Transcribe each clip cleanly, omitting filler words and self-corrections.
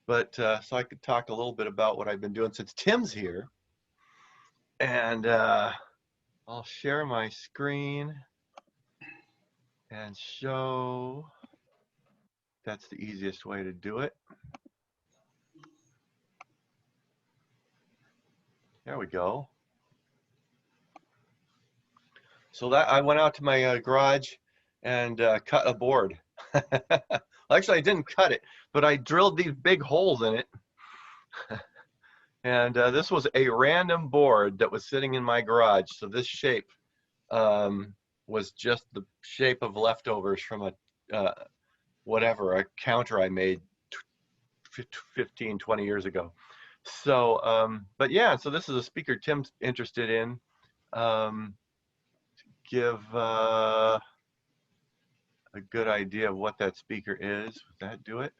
but so I could talk a little bit about what I've been doing since Tim's here. And I'll share my screen and show. That's the easiest way to do it. There we go. So that I went out to my garage and cut a board. Actually, I didn't cut it, but I drilled these big holes in it. And this was a random board that was sitting in my garage. So this shape was just the shape of leftovers from a whatever, a counter I made 15, 20 years ago. So, but yeah, so this is a speaker Tim's interested in. Give a good idea of what that speaker is. Would that do it?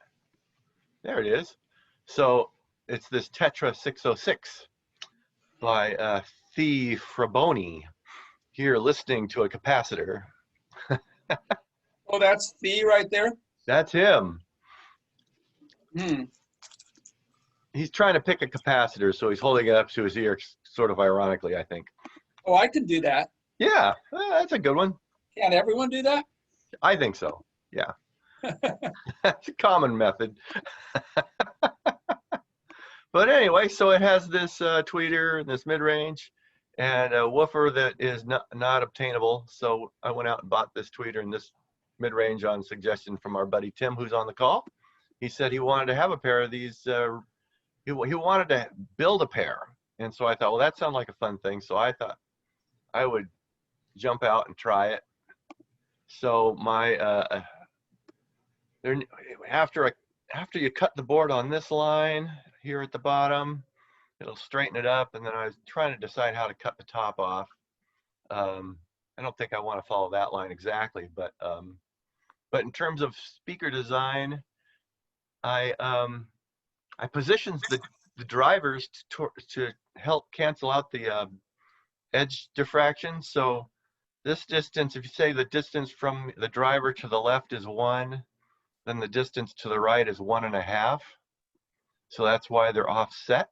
There it is. So it's this Tetra 606 by The Fraboni. Here listening to a capacitor. Oh, that's the right there? That's him. Hmm. He's trying to pick a capacitor, so he's holding it up to his ear, sort of ironically, I think. Oh, I could do that. Yeah, that's a good one. Can't everyone do that? I think so, yeah. That's a common method. But anyway, so it has this tweeter, this mid-range, and a woofer that is not obtainable. So I went out and bought this tweeter and this mid-range on suggestion from our buddy Tim, who's on the call. He said he wanted to have a pair of these. He wanted to build a pair. And so I thought, well, that sounded like a fun thing. So I thought I would jump out and try it. So my after you cut the board on this line here at the bottom, it'll straighten it up. And then I was trying to decide how to cut the top off. I don't think I want to follow that line exactly, but in terms of speaker design, I positioned the drivers to help cancel out the edge diffraction. So this distance, if you say the distance from the driver to the left is 1, then the distance to the right is 1.5. So that's why they're offset.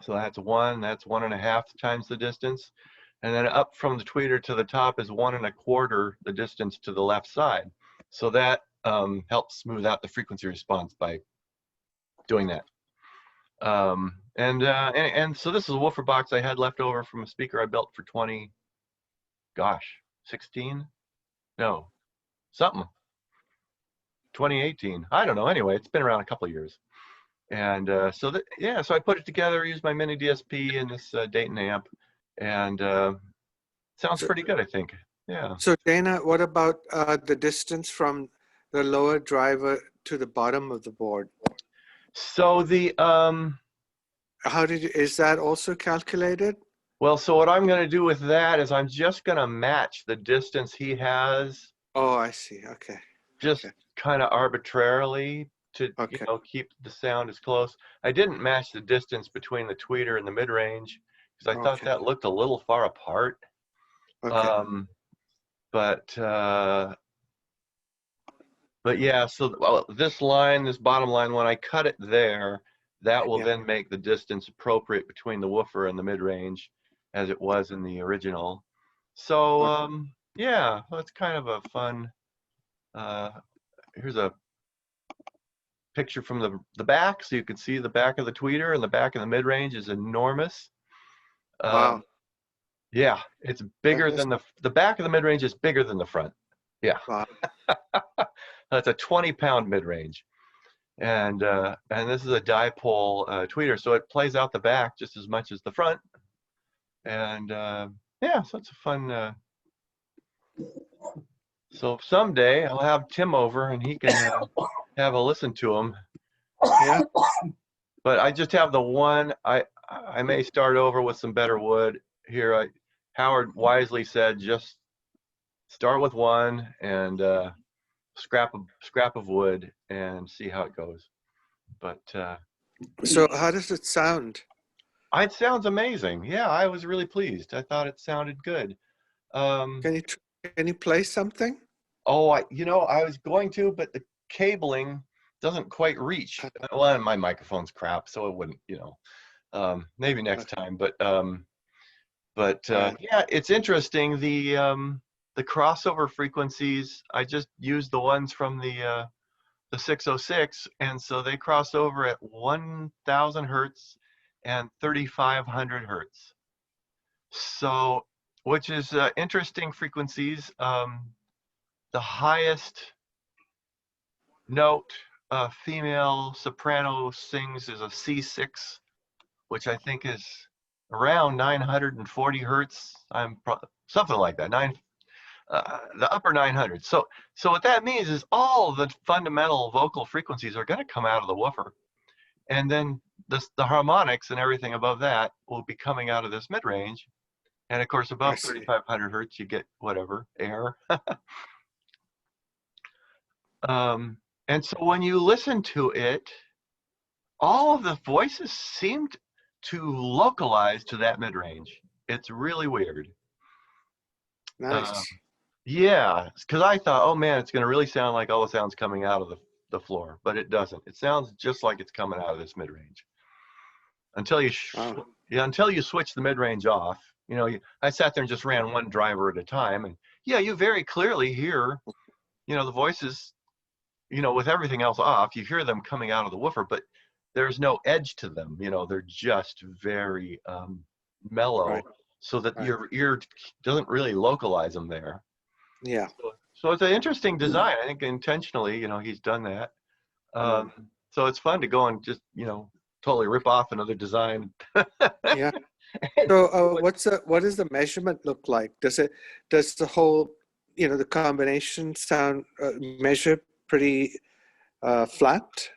So that's 1, that's 1.5 times the distance. And then up from the tweeter to the top is 1.25 the distance to the left side. So that helps smooth out the frequency response by doing that. And so this is a woofer box I had left over from a speaker I built for 16? No, something. 2018. I don't know. Anyway, it's been around a couple of years. And so I put it together, used my mini DSP and this Dayton amp, and sounds pretty good, I think. Yeah. So Dana, what about the distance from the lower driver to the bottom of the board? So the is that also calculated? Well, so what I'm going to do with that is I'm just going to match the distance he has. Oh, I see. Okay. Just kind of arbitrarily to keep the sound as close. I didn't match the distance between the tweeter and the mid-range because I thought that looked a little far apart. Okay. But yeah, so this line, this bottom line, when I cut it there, that will then make the distance appropriate between the woofer and the mid-range as it was in the original. So yeah, that's kind of a fun, here's a picture from the back, so you can see the back of the tweeter, and the back of the mid-range is enormous. Wow. Yeah, it's bigger than the back of the mid-range is bigger than the front. Yeah. Wow. That's a 20-pound mid-range. And this is a dipole tweeter, so it plays out the back just as much as the front. And yeah, so it's a fun. So someday I'll have Tim over and he can have a listen to them. Yeah. But I just have the one. I may start over with some better wood here. Howard wisely said just start with one and scrap of wood and see how it goes. But so how does it sound? It sounds amazing. Yeah, I was really pleased. I thought it sounded good. Can you play something? Oh, I was going to, but the cabling doesn't quite reach. Well, and my microphone's crap, so it wouldn't, maybe next time. But Right. yeah, it's interesting. The crossover frequencies, I just used the ones from the 606, and so they cross over at 1,000 hertz and 3,500 hertz. So, which is interesting frequencies. The highest note female soprano sings is a C6, which I think is around 940 hertz. Something like that, the upper 900. So what that means is all the fundamental vocal frequencies are going to come out of the woofer, and then the harmonics and everything above that will be coming out of this mid-range. And of course, above 3,500 hertz, you get whatever air. And so when you listen to it, all of the voices seemed to localize to that mid-range. It's really weird. Nice. Yeah, because I thought, oh man, it's going to really sound like all the sounds coming out of the floor, but it doesn't. It sounds just like it's coming out of this mid-range. Until you until you switch the mid-range off. I sat there and just ran one driver at a time, and yeah, you very clearly hear, the voices, with everything else off, you hear them coming out of the woofer, but there's no edge to them. They're just very mellow, Right. so that your ear doesn't really localize them there. Yeah. So it's an interesting design. I think intentionally, he's done that. So it's fun to go and just, totally rip off another design. Yeah. So what does the measurement look like? Does the whole, the combination sound measure pretty flat?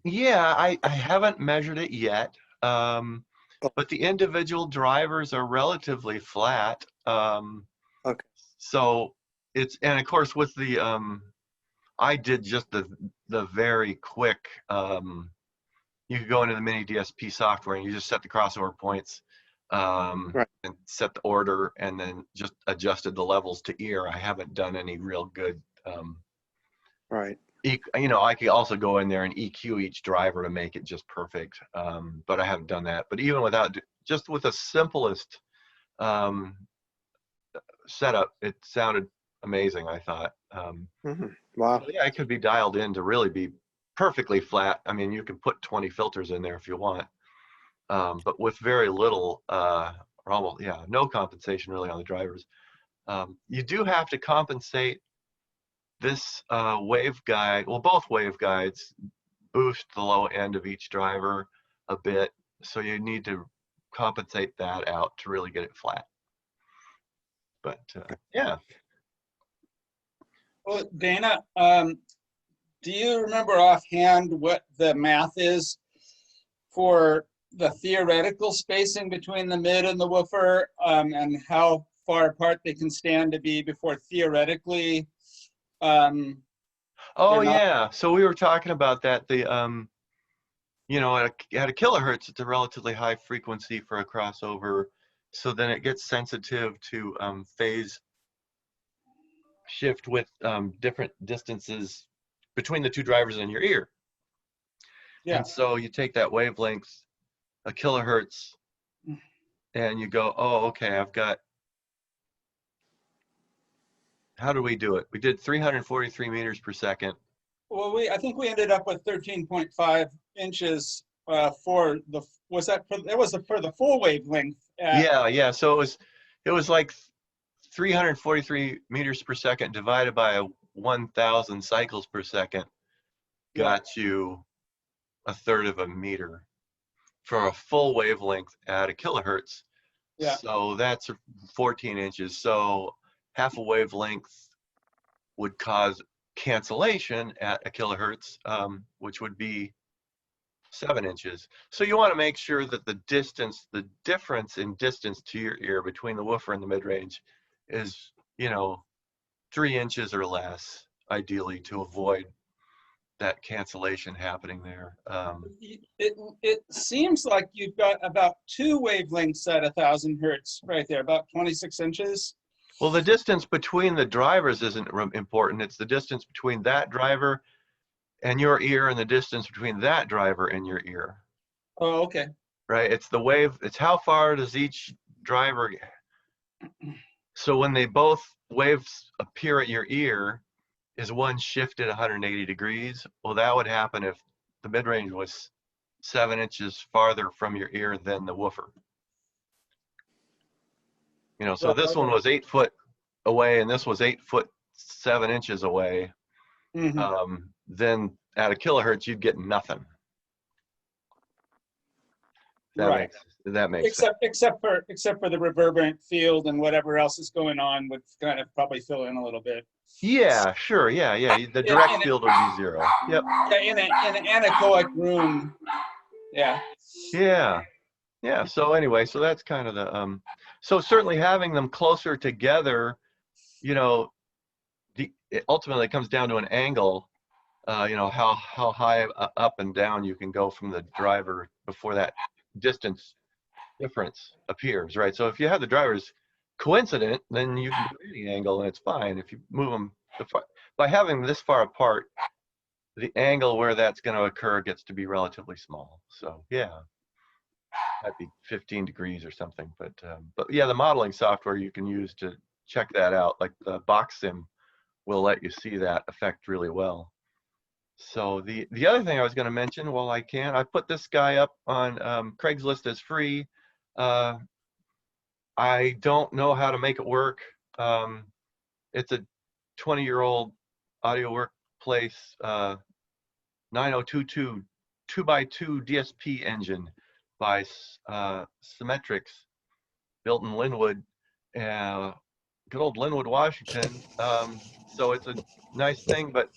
Yeah, I haven't measured it yet. But the individual drivers are relatively flat. Okay. So and of course with the, I did just the very quick, you could go into the mini DSP software and you just set the crossover points, and set the order, and then just adjusted the levels to ear. I haven't done any real good, Right. I could also go in there and EQ each driver to make it just perfect, but I haven't done that. But even without, just with the simplest setup, it sounded amazing, I thought. Wow. So yeah, it could be dialed in to really be perfectly flat. I mean, you can put 20 filters in there if you want, but with very little, or almost, no compensation really on the drivers. You do have to compensate this waveguide. Well, both waveguides boost the low end of each driver a bit, so you need to compensate that out to really get it flat. But yeah. Well, Dana, do you remember offhand what the math is for the theoretical spacing between the mid and the woofer, and how far apart they can stand to be before theoretically? Oh yeah, so we were talking about that. The at a kilohertz, it's a relatively high frequency for a crossover, so then it gets sensitive to phase shift with different distances between the two drivers in your ear. Yeah. And so you take that wavelength, a kilohertz, and you go, oh, okay, I've got, how do we do it? We did 343 meters per second. Well, I think we ended up with 13.5 inches for the, for the full wavelength. Yeah. So it was like 343 meters per second divided by 1,000 cycles per second got you a third of a meter for a full wavelength at a kilohertz. Yeah. So that's 14 inches. So half a wavelength would cause cancellation at a kilohertz, which would be 7 inches. So you want to make sure that the difference in distance to your ear between the woofer and the mid-range is, 3 inches or less, ideally, to avoid that cancellation happening there. It seems like you've got about 2 wavelengths at 1,000 hertz right there, about 26 inches. Well, the distance between the drivers isn't important. It's the distance between that driver and your ear and the distance between that driver and your ear, Oh, okay. right? It's the wave, it's how far does each driver, so when they both waves appear at your ear, is one shifted 180 degrees? Well, that would happen if the mid-range was 7 inches farther from your ear than the woofer. You know, so Right, this one okay. was 8 foot away and this was 8 foot 7 inches away. Mhm. Then at a kilohertz, you'd get nothing. Right. That makes sense. Except for the reverberant field and whatever else is going on would kind of probably fill in a little bit. Yeah, sure. Yeah, yeah. The direct field would be 0. Yep. Yeah, in an anechoic room. Yeah. Yeah. Yeah. So anyway, so that's kind of the so certainly having them closer together, you know, it ultimately comes down to an angle, you know, how high up and down you can go from the driver before that distance difference appears, right? So if you have the drivers coincident, then you can do any angle and it's fine. If you move them by having this far apart, the angle where that's going to occur gets to be relatively small. So yeah, might be 15 degrees or something. But yeah, the modeling software you can use to check that out, like the box sim, will let you see that effect really well. So the other thing I was going to mention, while I can, I put this guy up on Craigslist as free. I don't know how to make it work. It's a 20-year-old audio workplace 9022 2x2 DSP engine by Symmetrics, built in Linwood, good old Linwood, Washington. So it's a nice thing, but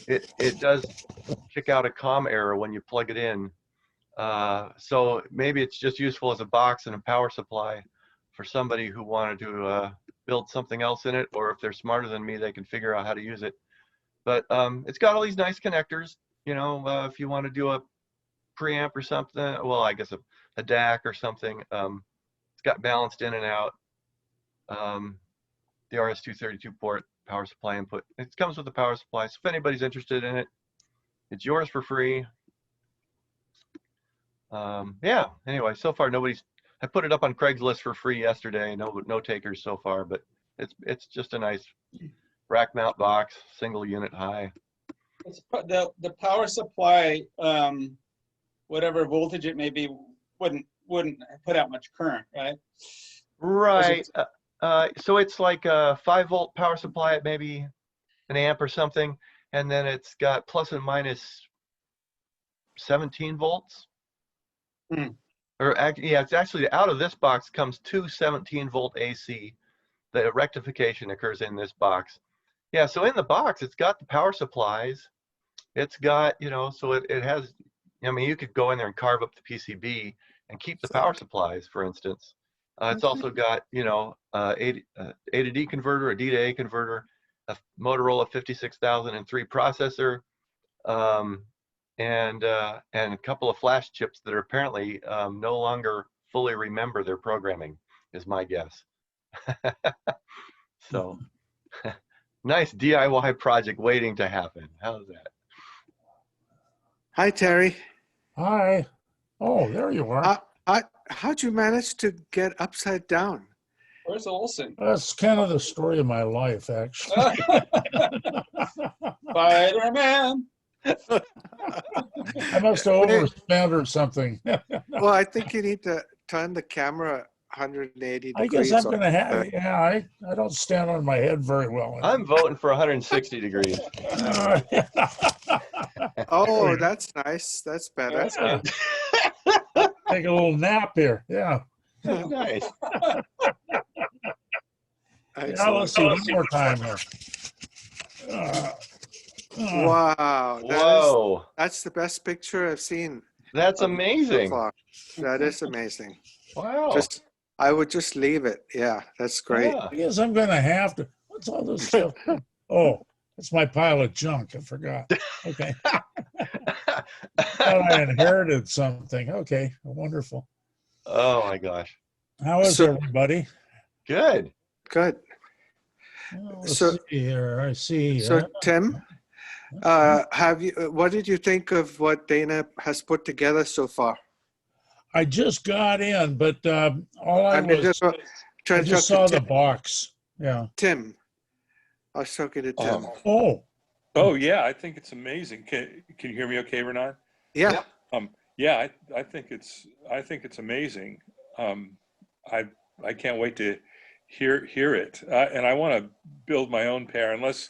it does kick out a COM error when you plug it in. So maybe it's just useful as a box and a power supply for somebody who wanted to build something else in it, or if they're smarter than me, they can figure out how to use it. But it's got all these nice connectors, you know, if you want to do a preamp or something, well, I guess a DAC or something. It's got balanced in and out. The RS-232 port power supply input. It comes with the power supply, so if anybody's interested in it, it's yours for free. Yeah, anyway, so far I put it up on Craigslist for free yesterday. No takers so far, but it's just a nice rack mount box, single unit high. It's the power supply, whatever voltage it may be, wouldn't put out much current, right? Right. So it's like a 5-volt power supply at maybe an amp or something, and then it's got plus and minus 17 volts. Or yeah, it's actually out of this box comes 2 17-volt AC. The rectification occurs in this box. Yeah, so in the box, it's got the power supplies. It's got, you know, so it has, I mean, you could go in there and carve up the PCB and keep the power supplies, for instance. It's also got, you know, A to D converter, a D to A converter, a Motorola 56003 processor, and a couple of flash chips that are apparently no longer fully remember their programming, is my guess. So nice DIY project waiting to happen. How's that? Hi, Terry. Hi. Oh, there you are. How'd you manage to get upside down? Where's Olson? That's kind of the story of my life, actually. Spider-Man. I must have overspent or something. Well, I think you need to turn the camera 180 I degrees. guess I'm going to have, yeah, I don't stand on my head very well. I'm voting for 160 degrees. Oh, that's nice. That's better. Yeah. Take a little nap here. Yeah. Nice. Yeah, let's see one more time here. Wow. Whoa. That's the best picture I've seen. That's so amazing. far. That is amazing. Wow. I would just leave it. Yeah, that's great. Yeah. I guess I'm going to have to. What's all this stuff? Oh, it's my pile of junk. I forgot. Okay. Thought I inherited something. Okay, wonderful. Oh my gosh. How is everybody? Good. Good. Well, let's see here. I see. So Tim, What did you think of what Dana has put together so far? I just got in, but all I mean, I trying to just talk saw to the box. Yeah. Tim. I was talking to Tim. Oh, Oh yeah, I think it's amazing. Can you hear me okay, Renan? Yeah. Yeah, I think it's amazing. I can't wait to hear it. And I want to build my own pair, unless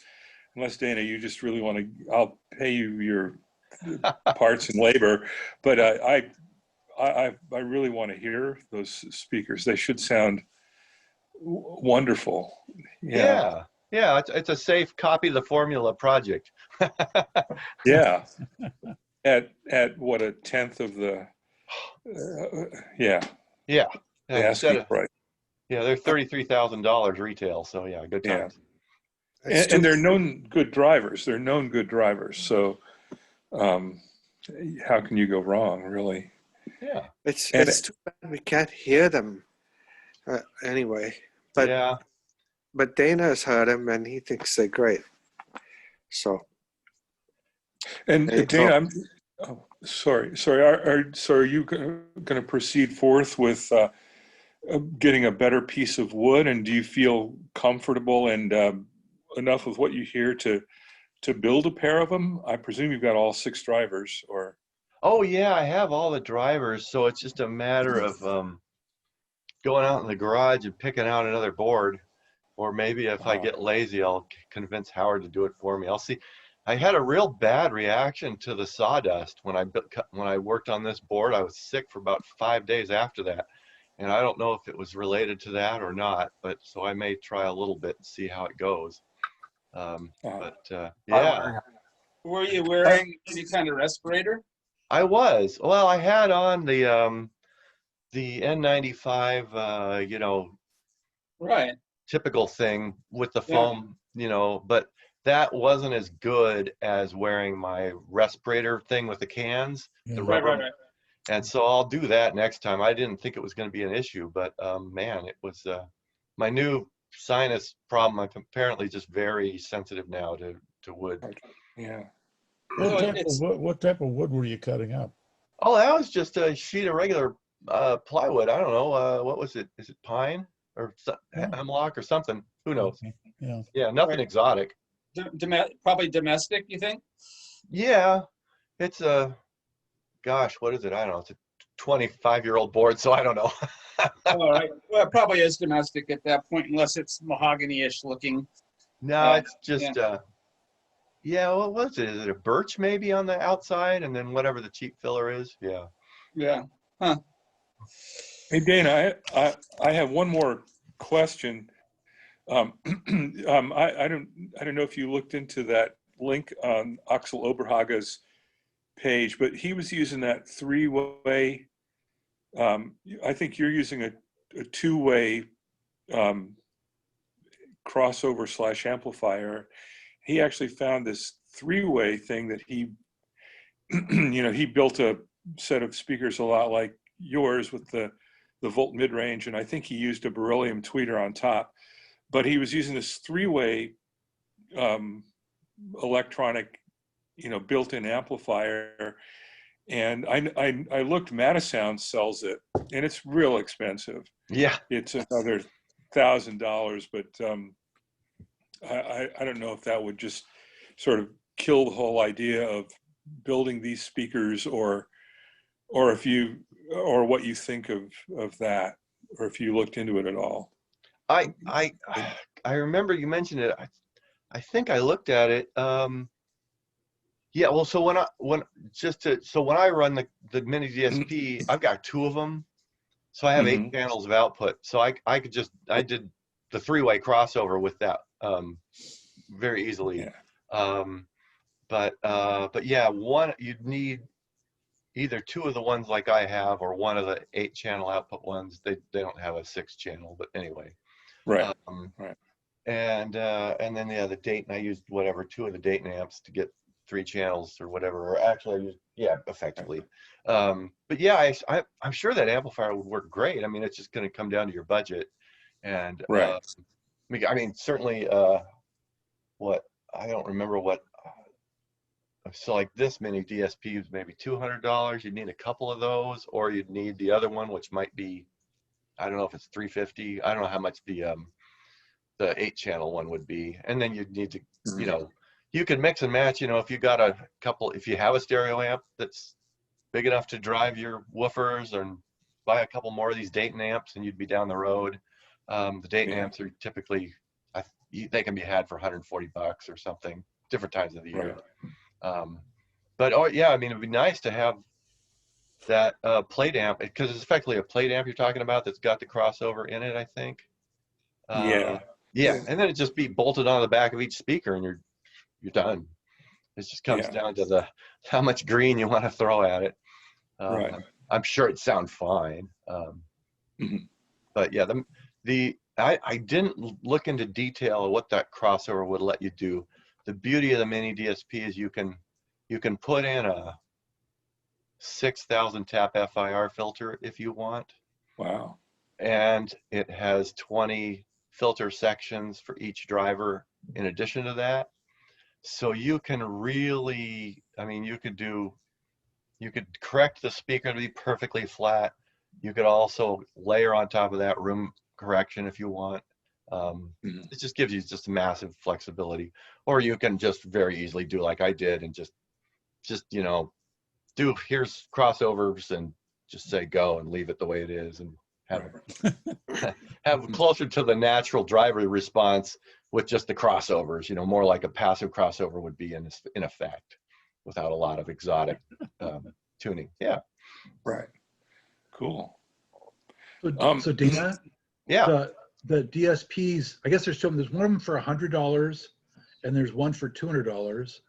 Dana, you just really want to. I'll pay you your parts and labor, but I really want to hear those speakers. They should sound wonderful. Yeah. Yeah, it's a safe copy the formula project. Yeah. At what, a tenth of the yeah, Yeah, the instead asking of price. they're $33,000 retail, so yeah, good Yeah. times. And they're known good drivers. They're known good drivers. So how can you go wrong, really? Yeah, It's too bad we can't hear them anyway. But yeah. but Dana has heard them and he thinks they're great. So And there you Dana, go. I'm sorry. Are you going to proceed forth with getting a better piece of wood? And do you feel comfortable and enough with what you hear to build a pair of them? I presume you've got all 6 drivers, or Oh yeah, I have all the drivers, so it's just a matter of going out in the garage and picking out another board, or maybe if I get lazy, I'll convince Howard to do it for me. I'll see. I had a real bad reaction to the sawdust when I worked on this board. I was sick for about 5 days after that, and I don't know if it was related to that or not. But so I may try a little bit and see how it goes. Yeah, Were you wearing any kind of respirator? I was. Well, I had on the N95, Right. typical thing with the Yeah. foam, but that wasn't as good as wearing my respirator thing with the cans, the Yeah. Right, rubber. right, right. And so I'll do that next time. I didn't think it was going to be an issue, but man, it was my new sinus problem. I'm apparently just very sensitive now to wood. yeah. What type of wood were you cutting up? Oh, that was just a sheet of regular plywood. I don't know. What was it? Is it pine or hemlock or something? Who knows? Okay. Yeah. Yeah, nothing Right. exotic. Probably domestic, you think? Yeah, it's a, gosh, what is it? I don't know. It's a 25-year-old board, so I don't know. All right. Well, it probably is domestic at that point, unless it's mahogany-ish looking. No, it's just, yeah, what was it? Is it a birch maybe on the outside and then whatever the cheap filler is? Yeah. Yeah. Huh. Hey Dana, I have one more question. I don't know if you looked into that link on Axel Oberhaga's page, but he was using that 3-way. I think you're using a 2-way crossover / amplifier. He actually found this 3-way thing that he, he built a set of speakers a lot like yours with the volt mid-range, and I think he used a beryllium tweeter on top. But he was using this 3-way electronic, built-in amplifier. And I looked, Matasound sells it, and it's real expensive. Yeah. It's another $1,000, but I don't know if that would just sort of kill the whole idea of building these speakers, or what you think of that, or if you looked into it at all. I remember you mentioned it. I think I looked at it. Yeah, well, so when I run the mini DSP, I've got 2 of them, so I have 8 channels of output. So I did the 3-way crossover with that very easily. Yeah. But yeah, you'd need either 2 of the ones like I have, or 1 of the 8 channel output ones. They don't have a 6 channel, but anyway. Right. Right. And then the Dayton, I used 2 of the Dayton amps to get 3 channels or whatever. Or actually, I used, effectively. But yeah, I'm sure that amplifier would work great. I mean, it's just going to come down to your budget. And right. I mean, certainly, I don't remember what So like this mini DSP is maybe $200. You'd need a couple of those, or you'd need the other one, which might be, I don't know if it's 350. I don't know how much the 8-channel one would be. And then you'd need to, you know, you can mix and match, you know, if you got a couple, if you have a stereo amp that's big enough to drive your woofers, and buy a couple more of these Dayton amps and you'd be down the road. The Dayton amps are typically, they can be had for $140 or something, different times of the year. But oh yeah, I mean, it'd be nice to have that plate amp, because it's effectively a plate amp you're talking about that's got the crossover in it, I think. Yeah, and then it just be bolted on the back of each speaker, and you're done. It just comes down to how much green you want to throw at it. I'm sure it'd sound fine. But yeah, I didn't look into detail of what that crossover would let you do. The beauty of the mini DSP is you can put in a 6,000 tap FIR filter if you want. Wow. And it has 20 filter sections for each driver in addition to that. So you can really, I mean, you could correct the speaker to be perfectly flat. You could also layer on top of that room correction if you want. It just gives you just massive flexibility. Or you can just very easily do like I did and just you know, here's crossovers and just say go and leave it the way it is, and have closer to the natural driver response with just the crossovers, you know, more like a passive crossover would be in effect, without a lot of exotic tuning. Yeah. Right. Cool. So Dana, Yeah. the DSPs, I guess there's one of them for $100 and there's one for $200.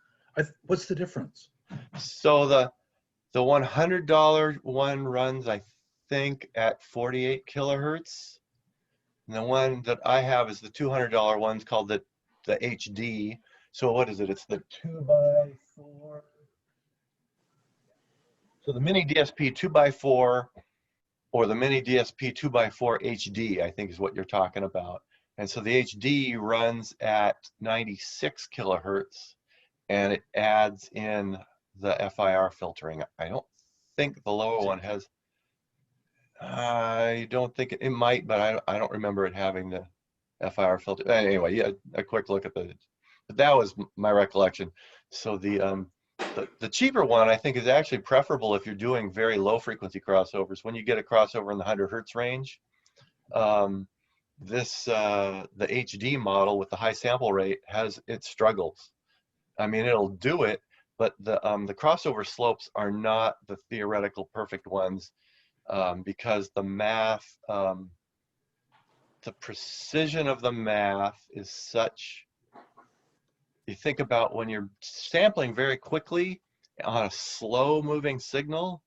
What's the difference? So the $100 one runs, I think, at 48 kilohertz. And the one that I have is the $200 one's called the HD. So what is it? It's the 2x4. So the mini DSP 2x4, or the mini DSP 2x4 HD, I think is what you're talking about. And so the HD runs at 96 kilohertz, and it adds in the FIR filtering. I don't think the lower one has. I don't think it might, but I don't remember it having the FIR filter. Anyway, yeah, a quick look at but that was my recollection. So the cheaper one, I think, is actually preferable if you're doing very low frequency crossovers. When you get a crossover in the 100 hertz range, the HD model with the high sample rate has its struggles. I mean, it'll do it, but the crossover slopes are not the theoretical perfect ones, because the math, the precision of the math is such. You think about when you're sampling very quickly on a slow moving signal,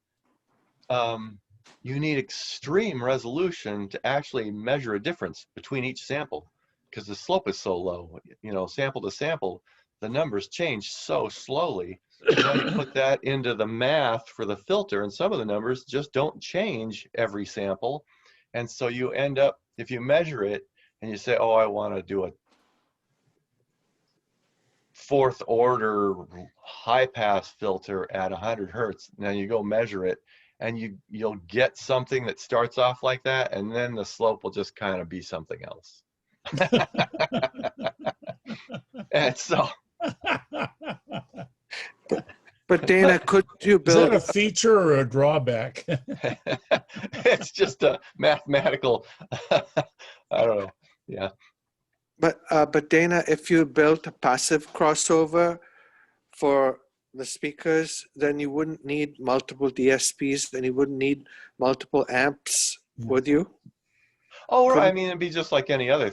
you need extreme resolution to actually measure a difference between each sample, because the slope is so low. You know, sample to sample, the numbers change so slowly. Then you put that into the math for the filter, and some of the numbers just don't change every sample. And so you end up, if you measure it and you say, oh, I want to do a fourth order high pass filter at 100 hertz, now you go measure it, and you'll get something that starts off like that, and then the slope will just kind of be something else. And so But Dana, could you Is that build a feature or a drawback? it's just a mathematical, I don't know. Yeah. But Dana, if you built a passive crossover for the speakers, then you wouldn't need multiple DSPs, then you wouldn't need multiple amps, would you? Oh, right. I mean, it'd be just like any other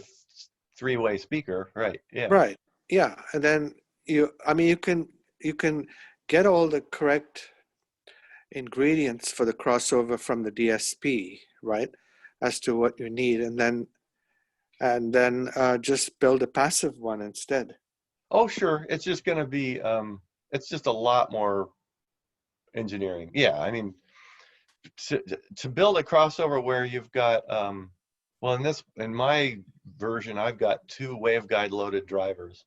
three-way speaker, right? Yeah. Right. Yeah. And then you can get all the correct ingredients for the crossover from the DSP, right? As to what you need, and then just build a passive one instead. Oh, sure. It's just going to be, it's just a lot more engineering. Yeah. I mean, to build a crossover where you've got, well, in my version, I've got 2 waveguide loaded drivers.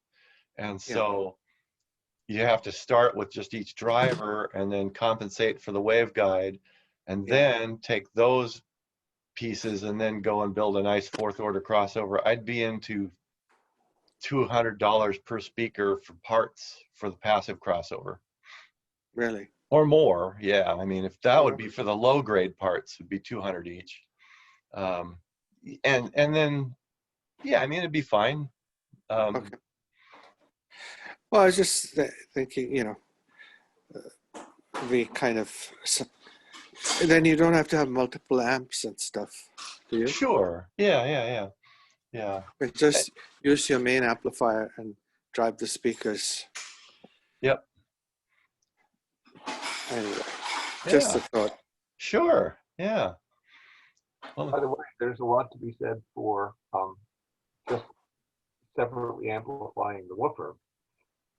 And so you have to start with just each driver and then compensate for the waveguide, and Yeah. then take those pieces and then go and build a nice fourth order crossover. I'd be into $200 per speaker for parts for the passive crossover, Really? or more. Yeah, I mean, if that would be for the low grade parts, it'd be 200 each. And then, yeah, I mean, it'd be fine. Okay. Well, I was just thinking, you know, we kind of, then you don't have to have multiple amps and stuff, do you? Sure. Yeah. But just use your main amplifier and drive the speakers. Yep. Anyway, just Yeah. a thought. Sure. Yeah. By Well, the way, there's a lot to be said for just separately amplifying the woofer,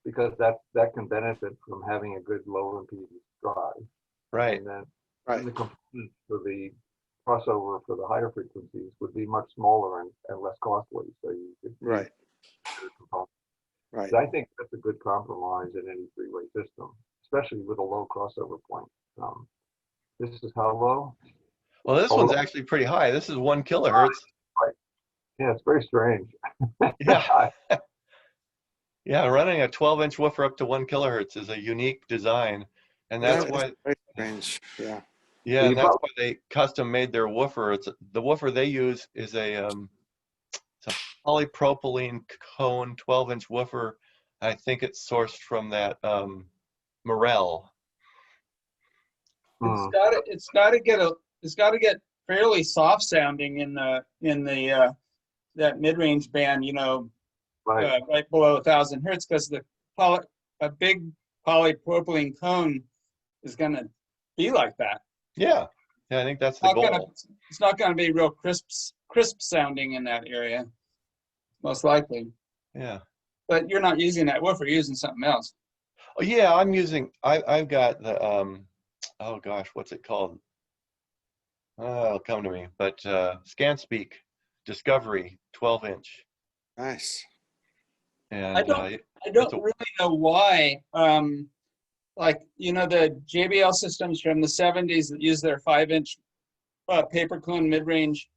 because that can benefit from having a good low impedance drive. right. And then Right. the components for the crossover for the higher frequencies would be much smaller and less costly. So you could use Right. better components. Right. So I think that's a good compromise in any three-way system, especially with a low crossover point. This is how low? Well, this one's actually pretty high. This is 1 kilohertz. Yeah, it's very strange. Yeah. Yeah, running a 12-inch woofer up to 1 kilohertz is a unique design, and that's That is why. very strange. Yeah. Yeah, So and you that's why they custom made their woofer. It's the woofer they use is it's a polypropylene cone 12-inch woofer. I think it's sourced from that Morel. Hmm. It's got to get fairly soft sounding in the that mid-range band, you know, Right. right below 1,000 hertz, because a big polypropylene cone is going to be like that. Yeah, I think that's the goal. It's not going to be real crisp sounding in that area, most likely. Yeah. But you're not using that woofer, you're using something else. Oh yeah, I've got the oh gosh, what's it called? Oh, it'll come to me. But ScanSpeak Discovery 12-inch. Nice. And I don't really know why. Like, you know, the JBL systems from the 70s that use their 5-inch paper cone mid-range,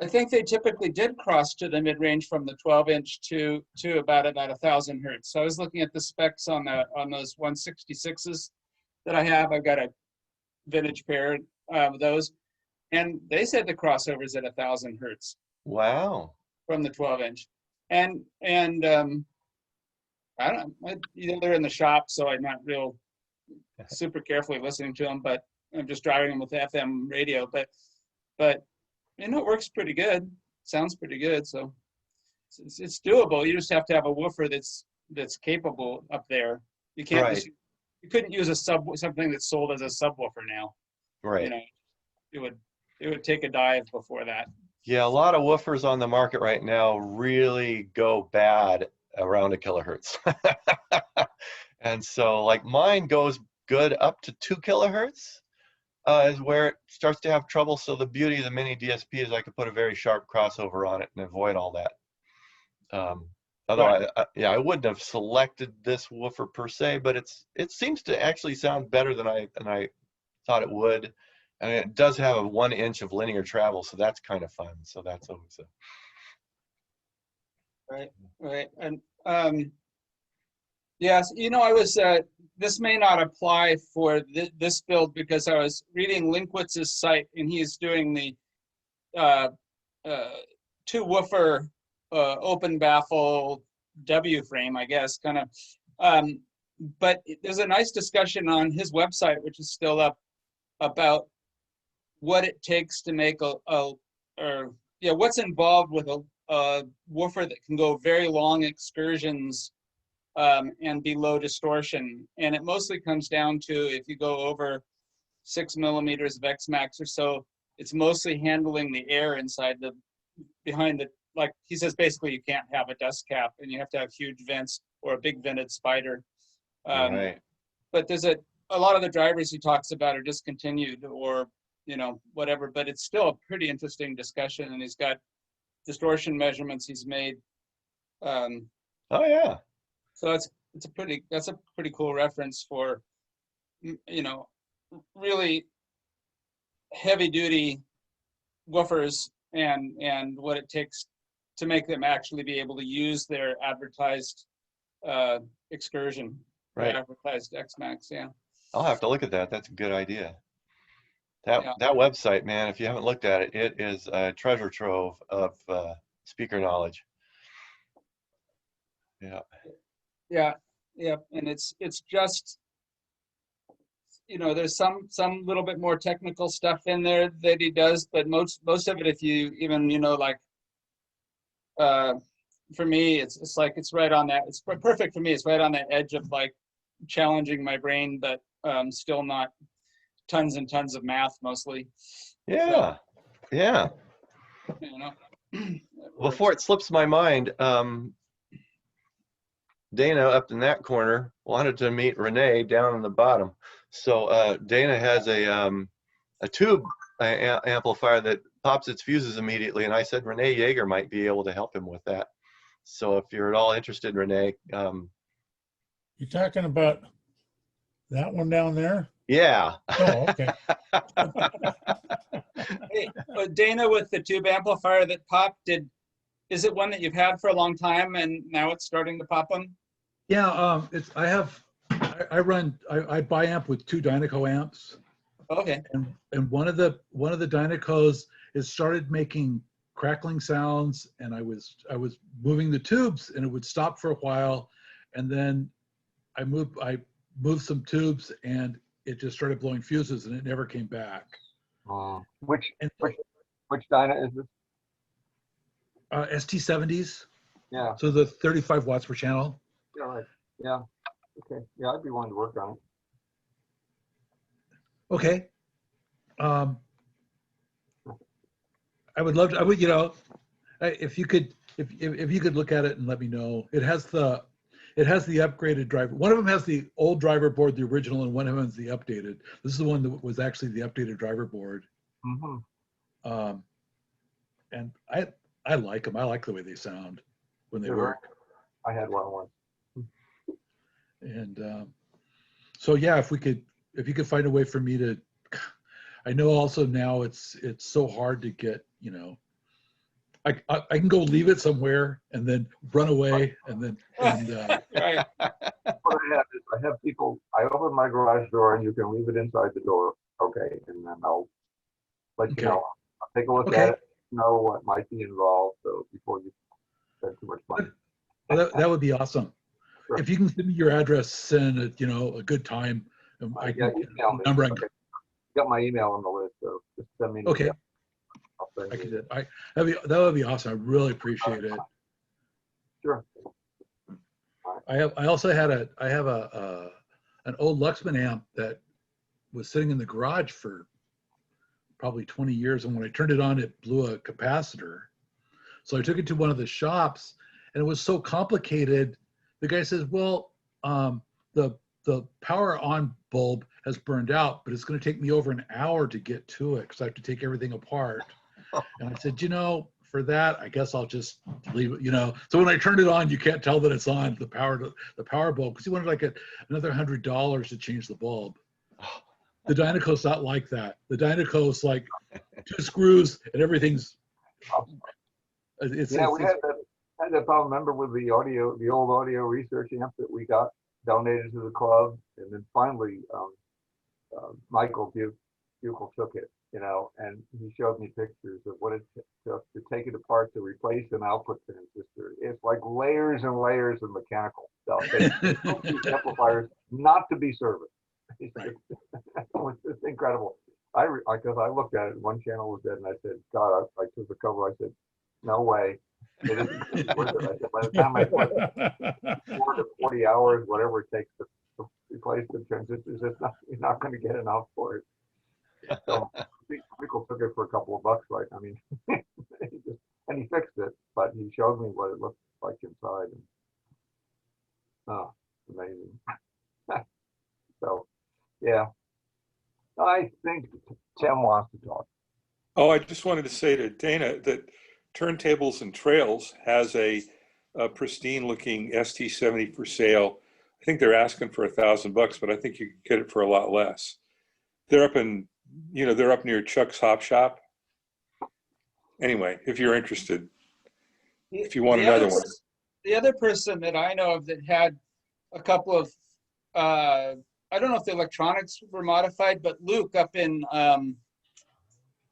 I think they typically did cross to the mid-range from the 12-inch to about 1,000 hertz. So I was looking at the specs on those 166s that I have. I've got a vintage pair of those, and they said the crossover is at 1,000 hertz wow. from the 12-inch, and I don't know, either they're in the shop, so I'm not real super carefully listening to them, but I'm just driving them with the FM radio. But you know, it works pretty good. Sounds pretty good. So it's doable. You just have to have a woofer that's capable up there. You can't Right. just, you couldn't use something that's sold as a subwoofer now. Right. You know, it would take a dive before that. Yeah, a lot of woofers on the market right now really go bad around 1 kilohertz. And so like mine goes good up to 2 kilohertz is where it starts to have trouble. So the beauty of the mini DSP is I could put a very sharp crossover on it and avoid all that. Otherwise, I wouldn't have selected this woofer per se, but it seems to actually sound better than I thought it would. And it does have a 1 inch of linear travel, so that's kind of fun. So that's always Right. And yes, you know, I was this may not apply for this build, because I was reading Linkwitz's site, and he's doing the 2 woofer open baffle W frame, I guess, kind of. But there's a nice discussion on his website, which is still up, about what it takes to make what's involved with a woofer that can go very long excursions and be low distortion. And it mostly comes down to, if you go over 6 millimeters of X-Max or so, it's mostly handling the air inside behind the, like he says, basically you can't have a dust cap, and you have to have huge vents or a big vented spider. right. But there's a lot of the drivers he talks about are discontinued, or, you know, whatever, but it's still a pretty interesting discussion, and he's got distortion measurements he's made. Oh yeah. So that's a pretty cool reference for, you know, really heavy duty woofers and what it takes to make them actually be able to use their advertised excursion, Right. their advertised X-Max. Yeah. I'll have to look at that. That's a good idea. Yeah. That website, man, if you haven't looked at it, it is a treasure trove of speaker knowledge. Yeah. Yeah. Yeah. And it's just, you know, there's some little bit more technical stuff in there that he does, but most of it, if you even, you know, like, for me, it's like, it's right on that, it's perfect for me. It's right on that edge of like challenging my brain, but still not tons and tons of math mostly. Yeah. Yeah. You know, Before it slips my mind, Dana up in that corner wanted to meet Rene down in the bottom. So Dana has a tube amplifier that pops its fuses immediately, and I said Rene Yeager might be able to help him with that. So if you're at all interested, Rene, You talking about that one down there? yeah. Oh, okay. hey, but Dana, with the tube amplifier that popped, is it one that you've had for a long time and now it's starting to pop them? Yeah, I buy amp with 2 Dynaco amps, Okay. and one of the Dynacos is started making crackling sounds, and I was moving the tubes and it would stop for a while, and then I moved some tubes and it just started blowing fuses and it never came back. Which And Dyna is this? ST70s, Yeah. so the 35 watts per channel. Yeah. Right. Yeah. Okay. Yeah, I'd be willing to work on it. Okay. I would love to. I would, you know, if you could look at it and let me know. It has the upgraded driver. One of them has the old driver board, the original, and one of them is the updated. This is the one that was actually the updated driver board. Mm-hmm. And I like them. I like the way they sound when they work. I had one once. And so yeah, if you could find a way for me to, I know also now it's so hard to get, you know, I can go leave it somewhere and then run away and then Right. What I have people, I open my garage door and you can leave it inside the door. Okay. And then I'll let you know. I'll take a look at it, know what might be involved. So before you spend too much money. Well, that would be awesome. Sure. If you can send me your address and a good time, I can email me. number. Okay. Got my email on the list, so just send me an Okay. email. I'll send I you could. the- That would be awesome. I really appreciate it. Sure. I also had an old Luxman amp that was sitting in the garage for probably 20 years, and when I turned it on, it blew a capacitor. So I took it to one of the shops, and it was so complicated. The guy says, "Well, the power on bulb has burned out, but it's going to take me over an hour to get to it because I have to take everything apart." And I said, "You know, for that, I guess I'll just leave it, you know." So when I turned it on, you can't tell that it's on the power bulb, because he wanted like another $100 to change the bulb. The Dynaco's not like that. The Dynaco's like 2 screws and everything's. We had that problem. Remember with the old audio research amp that we got donated to the club, and then finally Michael Buchel took it, you know, and he showed me pictures of what it took to take it apart to replace an output transistor. It's like layers and layers of mechanical stuff. These amplifiers not to be serviced. Right. It's incredible. Because I looked at it, one channel was dead, and I said, God, I took the cover. I said, no way. It isn't worth it. I said, by the time I put 4 to 40 hours, whatever it takes to replace the transistors, you're not going to get enough for it. So Michael took it for a couple of bucks, right? I mean, and he fixed it, but he showed me what it looked like inside. And, oh, amazing. So, yeah. I think Tim wants to talk. Oh, I just wanted to say to Dana that Turntables and Trails has a pristine looking ST70 for sale think they're asking for $1,000, but I think you can get it for a lot less. They're up in, they're up near Chuck's Hop Shop. Anyway, if you're interested, if you want another one. The other person that I know of that had a couple of, I don't know if the electronics were modified, but Luke up in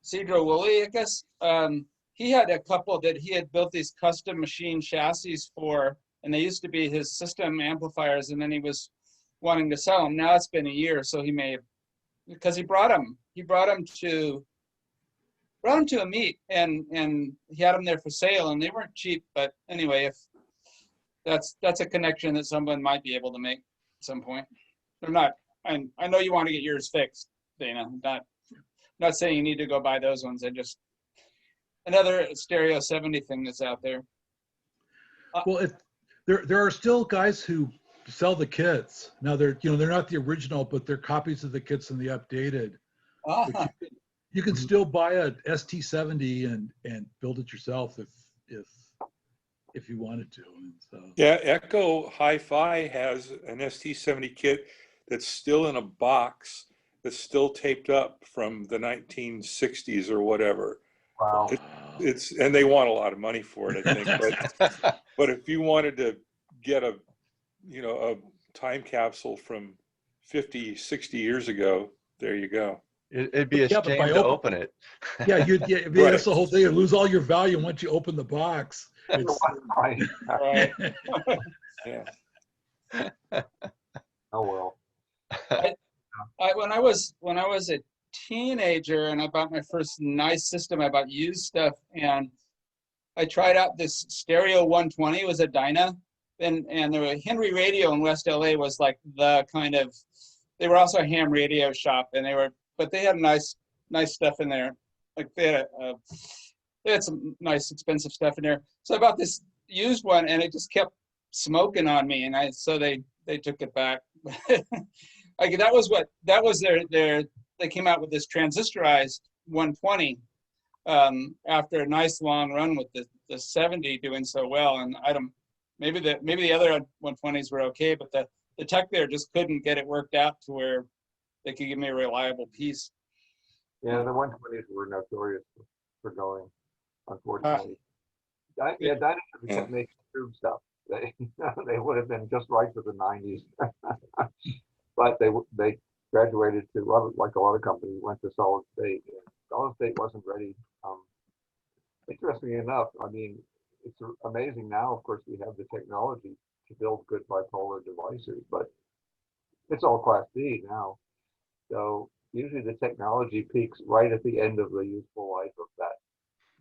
Cedro Woolley, I guess, he had a couple that he had built these custom machine chassis for, and they used to be his system amplifiers, and then he was wanting to sell them. Now it's been a year, so he may have, because he brought them to a meet, and he had them there for sale, and they weren't cheap. But anyway, if that's a connection that someone might be able to make at some point. They're not. I know you want to get yours fixed, Dana. Not saying you need to go buy those ones. I just another Stereo 70 thing that's out there. Well, there are still guys who sell the kits. Now they're not the original, but they're copies of the kits and the updated. Ah, You can still buy a ST70 and build it yourself if you wanted to. And so. Yeah, Echo Hi-Fi has an ST70 kit that's still in a box that's still taped up from the 1960s or whatever. Wow. And they want a lot of money for it, I think. But if you wanted to get a time capsule from 50, 60 years ago, there you go. It'd be a Yeah, but shame by to open it. Yeah, Right. that's the whole thing. You lose all your value once you open the box. It's, Right. right. Yeah. Oh, well. When I was a teenager and I bought my first nice system, I bought used stuff, and I tried out this Stereo 120. It was a Dyna, and the Henry Radio in West LA was like the kind of. They were also a ham radio shop, and they had nice stuff in there. Like they had some nice expensive stuff in there. So I bought this used one, and it just kept smoking on me, and so they took it back. Like that was their they came out with this transistorized 120 after a nice long run with the 70 doing so well, and maybe the other 120s were okay, but the tech there just couldn't get it worked out to where they could give me a reliable piece. Yeah, the 120s were notorious for going, unfortunately. Dyna kept making tube stuff. They would have been just right for the 90s. But they graduated to, like a lot of companies, went to solid state. And solid state wasn't ready. Interestingly enough, I mean, it's amazing now, of course, we have the technology to build good bipolar devices, but it's all Class D now. So usually the technology peaks right at the end of the useful life of that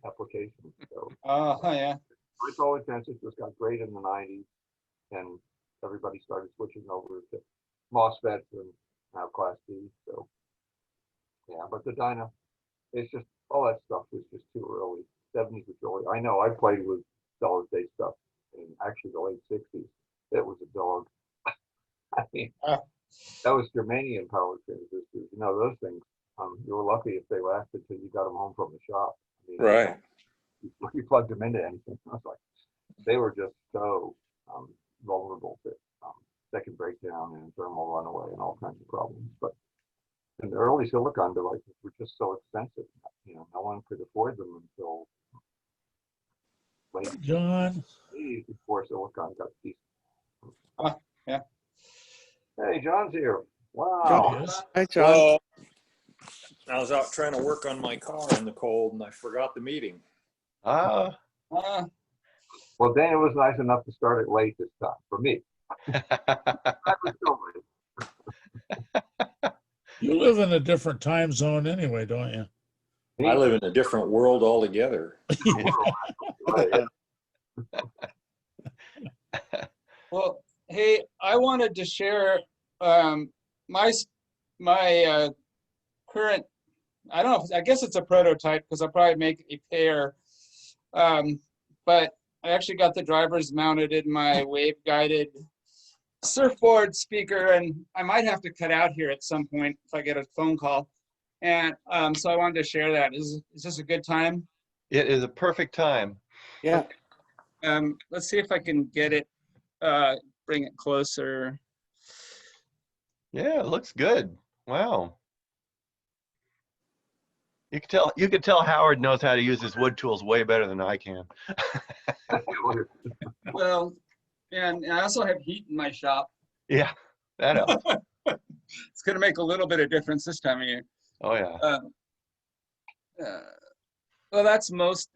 application. So Yeah. bipolar transistors got great in the 90s, and everybody started switching over to MOSFETs and now Class D. So yeah, but the Dyna, it's just all that stuff was just too early. 70s was early. I know I played with solid state stuff in actually the late 60s. It was a dog. I mean, that was germanium power transistors. Those things. You were lucky if they lasted till you got them home from the shop. I mean, Right. You plugged them into anything. I was like, they were just so vulnerable to second breakdown and thermal runaway and all kinds of problems. But and the early silicon devices were just so expensive. No one could afford them until late John. 80s before silicon got decent. Yeah. Hey, John's here. Wow. John, hi, John. Well, I was out trying to work on my car in the cold and I forgot the meeting. Ah. Well, Dana was nice enough to start it late this time for me. I was still late. You live in a different time zone anyway, don't you? I live in a different world altogether. Well, hey, I wanted to share my current. I don't know. I guess it's a prototype because I'll probably make a pair. But I actually got the drivers mounted in my wave-guided surfboard speaker, and I might have to cut out here at some point if I get a phone call. And so I wanted to share that. Is this a good time? It is a perfect time. Yeah. Let's see if I can get it, bring it closer. Yeah, it looks good. Wow. You can tell Howard knows how to use his wood tools way better than I can. Well, and I also have heat in my shop. Yeah, that helps. It's going to make a little bit of difference this time of year. Oh yeah. Well, that's most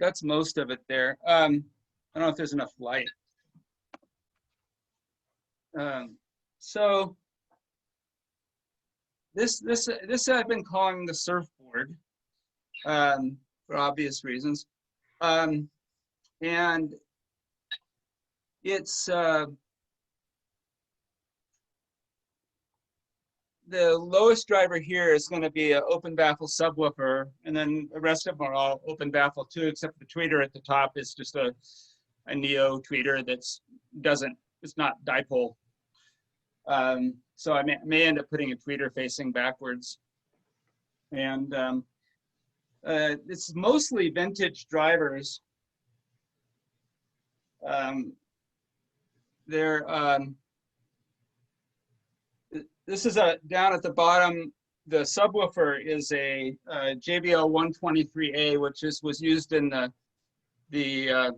of it there. I don't know if there's enough light. So this I've been calling the surfboard for obvious reasons, and it's the lowest driver here is going to be an open baffle subwoofer, and then the rest of them are all open baffle too, except the tweeter at the top is just a neo tweeter it's not dipole. So I may end up putting a tweeter facing backwards, and it's mostly vintage drivers. This is down at the bottom. The subwoofer is a JBL 123A, which was used in the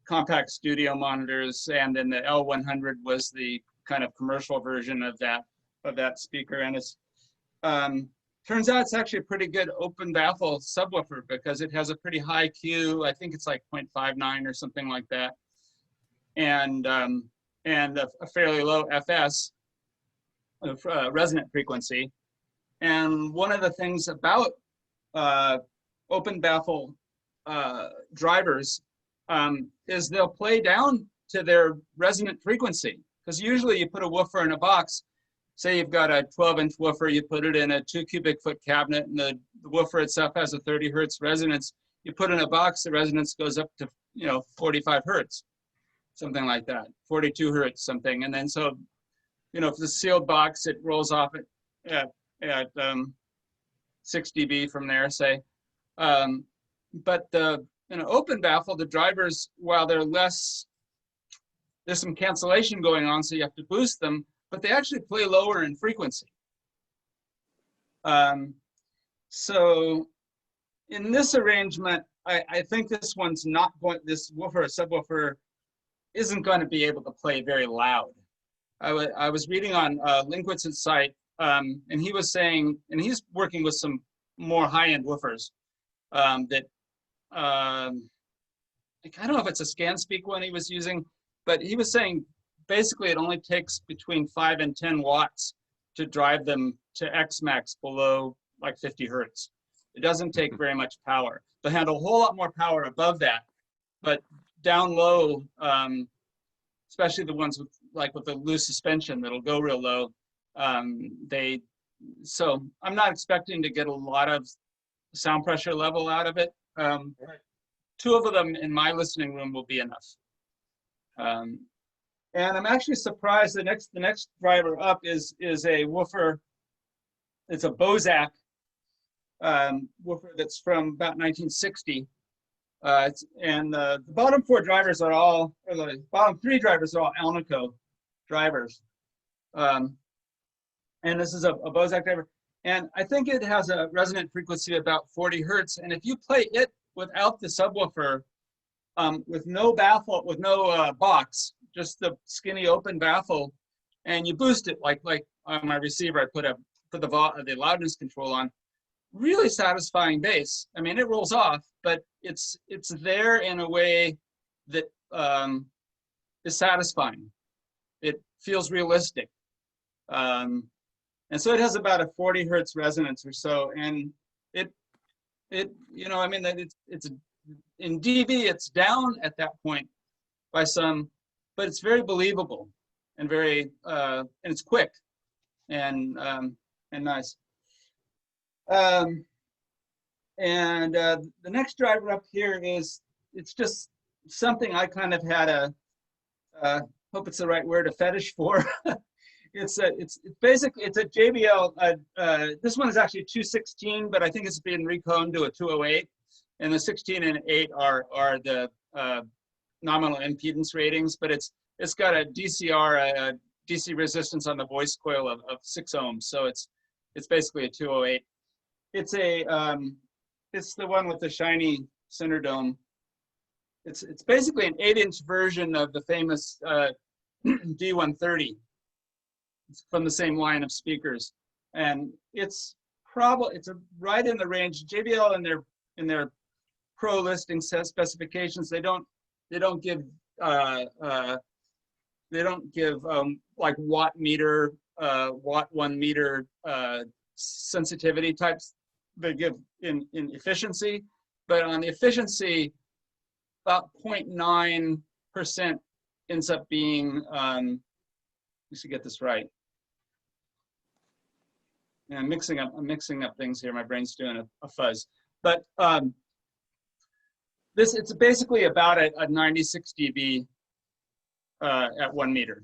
compact studio monitors, and then the L100 was the kind of commercial version of that speaker. And it's turns out it's actually a pretty good open baffle subwoofer because it has a pretty high Q. I think it's like 0.59 or something like that, and a fairly low FS. Resonant frequency. And one of the things about open baffle drivers is they'll play down to their resonant frequency, because usually you put a woofer in a box. Say you've got a 12-inch woofer, you put it in a 2 cubic foot cabinet, and the woofer itself has a 30 hertz resonance. You put it in a box, the resonance goes up to 45 hertz, something like that, 42 hertz something. And then so if it's a sealed box, it rolls off at 6 dB from there, say. But open baffle, the drivers, while they're less, there's some cancellation going on, so you have to boost them, but they actually play lower in frequency. So in this arrangement, I think this one's not going, this woofer, subwoofer, isn't going to be able to play very loud. I was reading on Linkwitz's site, and he was saying, and he's working with some more high-end woofers that I don't know if it's a ScanSpeak one he was using, but he was saying basically it only takes between 5 and 10 watts to drive them to X max below like 50 hertz. It doesn't take very much power. They handle a whole lot more power above that, but down low, especially the ones with the loose suspension that'll go real low, so I'm not expecting to get a lot of sound pressure level out of it. 2 of them in my listening room will be enough. And I'm actually surprised the next driver up is a woofer. It's a Bozak woofer that's from about 1960. The bottom 4 drivers are all, or the bottom 3 drivers are all Alnico drivers. And this is a Bozak driver. And I think it has a resonant frequency of about 40 hertz. And if you play it without the subwoofer, with no baffle, with no box, just the skinny open baffle, and you boost it like on my receiver, I put the loudness control on, really satisfying bass. I mean, it rolls off, but it's there in a way that is satisfying. It feels realistic. And so it has about a 40 hertz resonance or so. And it I mean, it's in dB, it's down at that point by some, but it's very believable and very, and it's quick and nice. The next driver up here it's just something I kind of had hope it's the right word, a fetish for. It's basically a JBL. This one is actually 216, but I think it's been reconed to a 208. And the 16 and 8 are the nominal impedance ratings, but it's got a DCR, DC resistance on the voice coil of 6 ohms. So it's basically a 208. It's the one with the shiny center dome. It's basically an 8-inch version of the famous D130. It's from the same line of speakers, and it's right in the range. JBL in their pro listing specifications, they don't give like watt meter, watt 1 meter sensitivity types. They give in efficiency, but on the efficiency, about 0.9% ends up being, we should get this right. And I'm mixing up things here. My brain's doing a fuzz. But it's basically about a 96 dB at 1 meter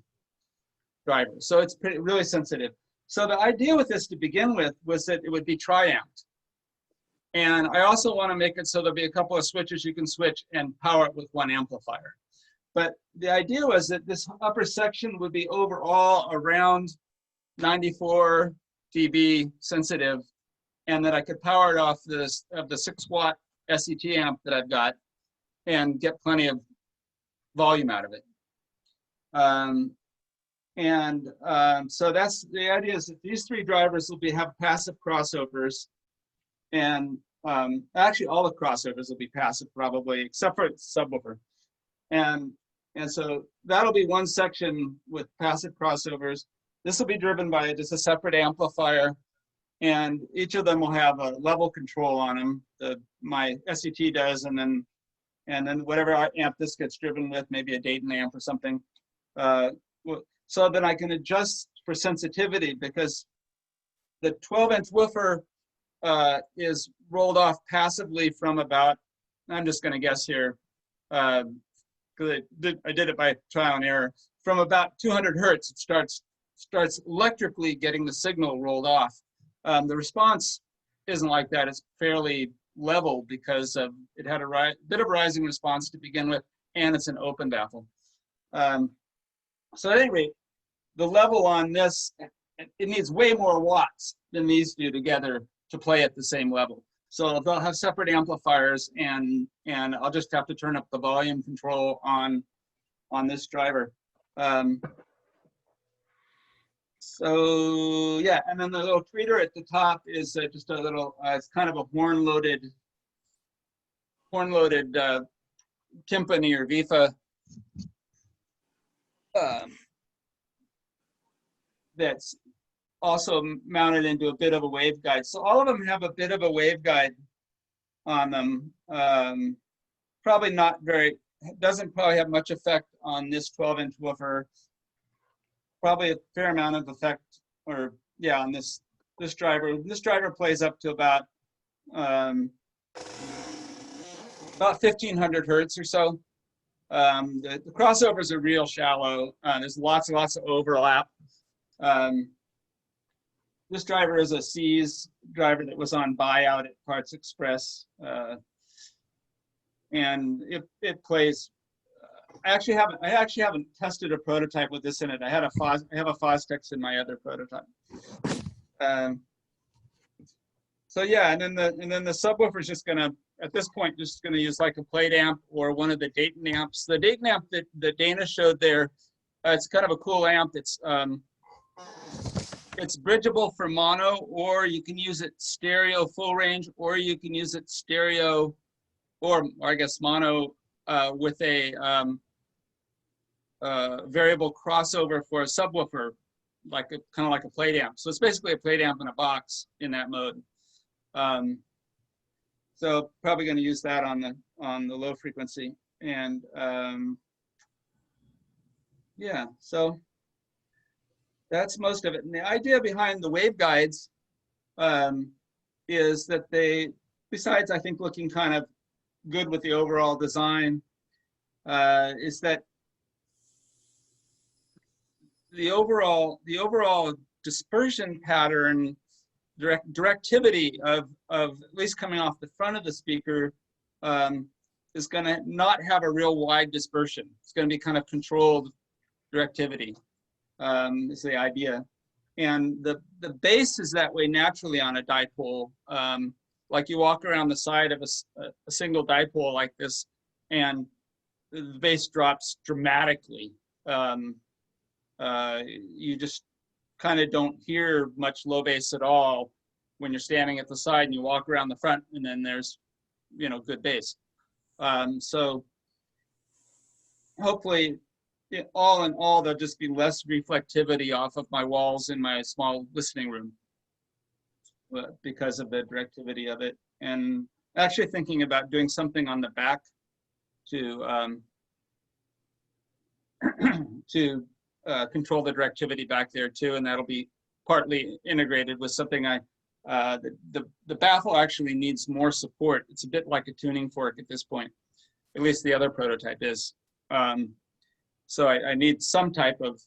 driver. So it's really sensitive. So the idea with this to begin with was that it would be tri-amped. And I also want to make it so there'll be a couple of switches you can switch and power it with one amplifier. But the idea was that this upper section would be overall around 94 dB sensitive, and that I could power it off the 6-watt SET amp that I've got and get plenty of volume out of it. So that's the idea, is that these 3 drivers will have passive crossovers, and actually all the crossovers will be passive probably, except for subwoofer. And so that'll be one section with passive crossovers. This will be driven by just a separate amplifier, and each of them will have a level control on them. My SET does, and then whatever amp this gets driven with, maybe a Dayton amp or something. So then I can adjust for sensitivity, because the 12-inch woofer is rolled off passively from about, I'm just going to guess here, because I did it by trial and error, from about 200 hertz. It starts electrically getting the signal rolled off. The response isn't like that. It's fairly level because it had a bit of rising response to begin with, and it's an open baffle. So at any rate, the level on this, it needs way more watts than these do together to play at the same level. So they'll have separate amplifiers, and I'll just have to turn up the volume control on this driver. So yeah, and then the little tweeter at the top is just a little, it's kind of a horn-loaded timpani or vifa that's also mounted into a bit of a waveguide. So all of them have a bit of a waveguide on them. Probably not very, doesn't probably have much effect on this 12-inch woofer. Probably a fair amount of effect, or yeah, on this driver. This driver plays up to about 1,500 hertz or so. The crossovers are real shallow. There's lots and lots of overlap. This driver is a C's driver that was on buyout at Parts Express, and it plays. I actually haven't tested a prototype with this in it. I have a Fostex in my other prototype. So yeah, and then the subwoofer is just gonna, at this point, just gonna use like a plate amp or one of the Dayton amps. The Dayton amp that Dana showed there, it's kind of a cool amp. It's bridgeable for mono, or you can use it stereo full range, or you can use it stereo, or I guess mono with a variable crossover for a subwoofer, kind of like a plate amp. So it's basically a plate amp in a box in that mode. So probably going to use that on the low frequency, and yeah, so that's most of it. And the idea behind the waveguides is that they, besides I think looking kind of good with the overall design, is that the overall dispersion pattern, directivity of at least coming off the front of the speaker is going to not have a real wide dispersion. It's going to be kind of controlled directivity. is the idea. And the base is that way naturally on a dipole. Like you walk around the side of a single dipole like this, and the base drops dramatically. You just kind of don't hear much low bass at all when you're standing at the side and you walk around the front, and then there's, you know, good bass. So hopefully, all in all, there'll just be less reflectivity off of my walls in my small listening room because of the directivity of it. And actually thinking about doing something on the back to to control the directivity back there too, and that'll be partly integrated with something the baffle actually needs more support. It's a bit like a tuning fork at this point, at least the other prototype is. So I need some type of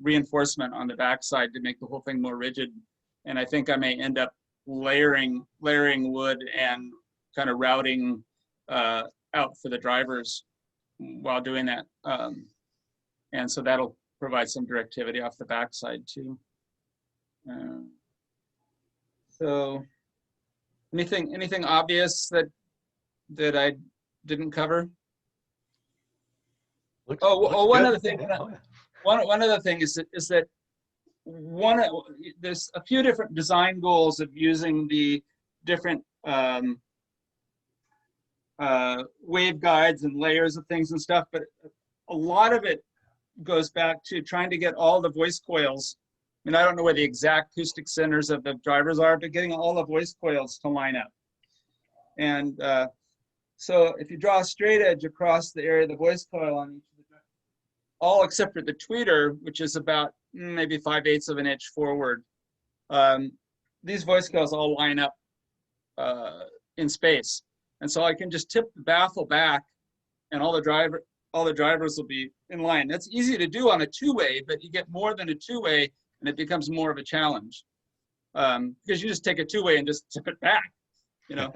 reinforcement on the backside to make the whole thing more rigid. And I think I may end up layering wood and kind of routing out for the drivers while doing that. And so that'll provide some directivity off the backside too. So anything obvious that I didn't cover? One other thing. One other thing is that there's a few different design goals of using the different waveguides and layers of things and stuff, but a lot of it goes back to trying to get all the voice coils. I mean, I don't know where the exact acoustic centers of the drivers are, but getting all the voice coils to line up. And so if you draw a straight edge across the area of the voice coil on each of the drivers, all except for the tweeter, which is about maybe 5/8 of an inch forward, these voice coils all line up in space. And so I can just tip the baffle back and all the drivers will be in line. That's easy to do on a two-way, but you get more than a two-way and it becomes more of a challenge. Because you just take a two-way and just tip it back, you know.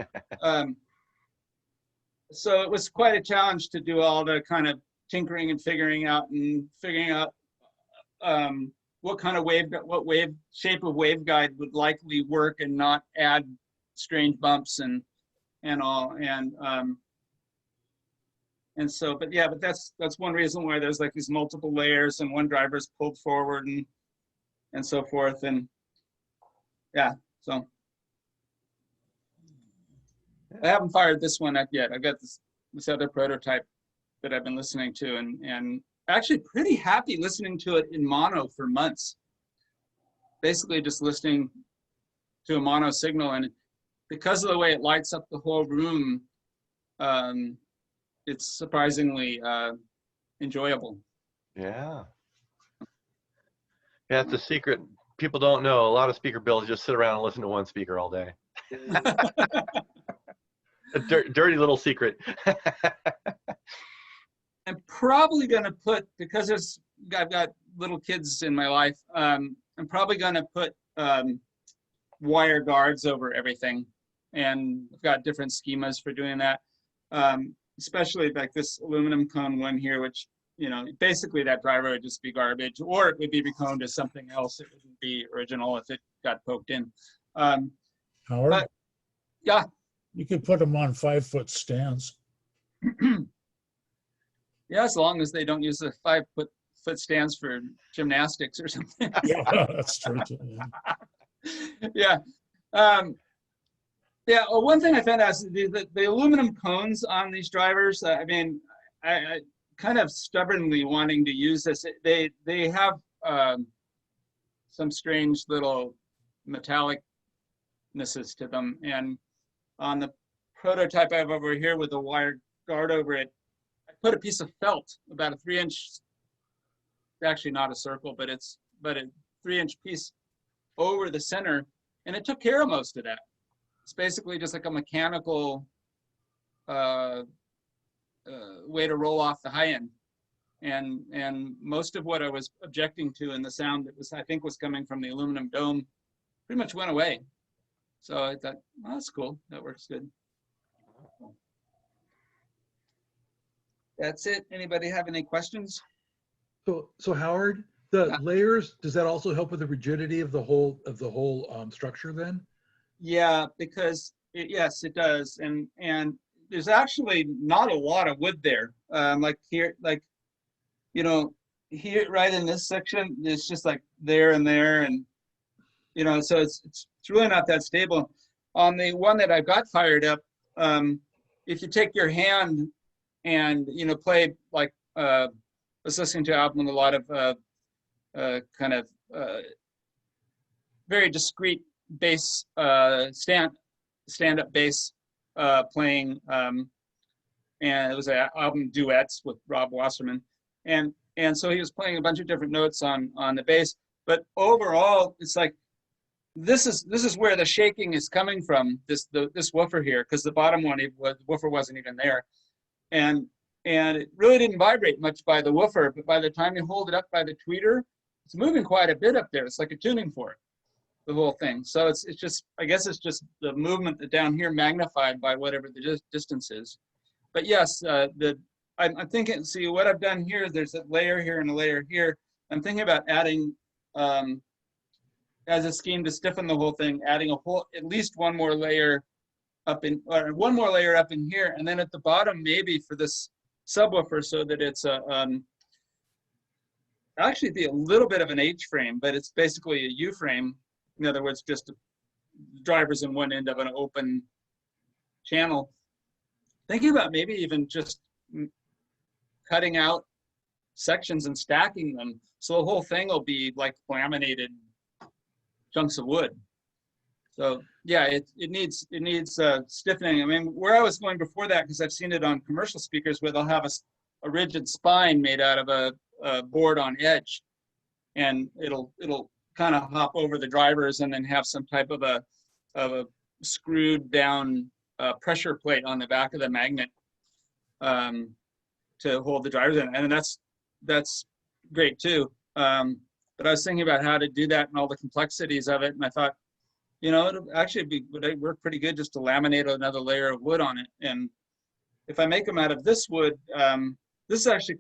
So it was quite a challenge to do all the kind of tinkering and figuring out what kind of what shape of waveguide would likely work and not add strange bumps and all. And so, but yeah, but that's one reason why there's like these multiple layers and one driver's pulled forward and so forth. And yeah, so I haven't fired this one up yet. I've got this other prototype that I've been listening to and actually pretty happy listening to it in mono for months. Basically just listening to a mono signal, and because of the way it lights up the whole room, it's surprisingly enjoyable. Yeah. Yeah, it's a secret. People don't know. A lot of speaker builds just sit around and listen to one speaker all day. A dirty little secret. I'm probably going to put, because I've got little kids in my life, I'm probably going to put wire guards over everything. And I've got different schemas for doing that. Especially like this aluminum cone one here, which, you know, basically that driver would just be garbage, or it would be reconed to something else. It wouldn't be original if it got poked in. Howard? But, yeah. You could put them on 5-foot stands. Yeah, as long as they don't use the 5-foot stands for gymnastics or something. Yeah, that's true too. Yeah. Yeah, well, one thing I found out is the aluminum cones on these drivers. I mean, I kind of stubbornly wanting to use this. They have some strange little metallicnesses to them. And on the prototype I have over here with the wire guard over it, I put a piece of felt, about a 3-inch, actually not a circle, but a 3-inch piece over the center, and it took care of most of that. It's basically just like a mechanical way to roll off the high end. And most of what I was objecting to in the sound that I think was coming from the aluminum dome pretty much went away. So I thought, well, that's cool. That works good. That's it. Anybody have any questions? So Howard, The layers, does that also help with the rigidity of the whole structure then? Yeah, because yes, it does. And there's actually not a lot of wood there. Like here, like, you know, here right in this section, it's just like there and there, and you know, so it's really not that stable. On the one that I've got fired up, if you take your hand and, you know, play like I was listening to an album with a lot of kind of very discrete bass stand-up bass playing, and it was an album duets with Rob Wasserman, and so he was playing a bunch of different notes on the bass, but overall it's like this is where the shaking is coming from, this woofer here, because the bottom one, the woofer wasn't even there, and it really didn't vibrate much by the woofer, but by the time you hold it up by the tweeter, it's moving quite a bit up there. It's like a tuning fork, the whole thing. So it's just, I guess it's just the movement that down here magnified by whatever the distance is. But yes, I'm thinking, see what I've done here, there's a layer here and a layer here. I'm thinking about adding, as a scheme to stiffen the whole thing, adding at least one more layer up in, or one more layer up in here. And then at the bottom, maybe for this subwoofer, so that it's actually be a little bit of an H frame, but it's basically a U frame. In other words, just drivers in one end of an open channel. Thinking about maybe even just cutting out sections and stacking them, so the whole thing will be like laminated chunks of wood. So yeah, it needs stiffening. I mean, where I was going before that, because I've seen it on commercial speakers where they'll have a rigid spine made out of a board on edge, and it'll kind of hop over the drivers and then have some type of a screwed down pressure plate on the back of the magnet to hold the drivers in, and that's great too. But I was thinking about how to do that and all the complexities of it, and I thought, you know, it'll actually would work pretty good just to laminate another layer of wood on it. And if I make them out of this wood, this is actually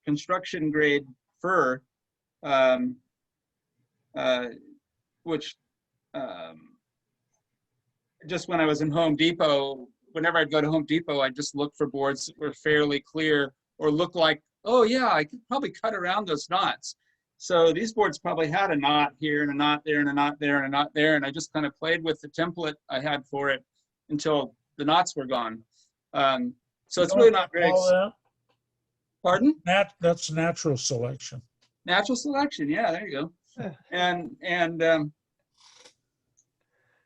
construction grade fir, which just when I was in Home Depot, whenever I'd go to Home Depot, I'd just look for boards that were fairly clear or look like, oh yeah, I could probably cut around those knots. So these boards probably had a knot here and a knot there and a knot there and a knot there, and I just kind of played with the template I had for it until the knots were gone. So it's really not very. Pardon? That's natural selection. Natural selection, yeah, there you go. And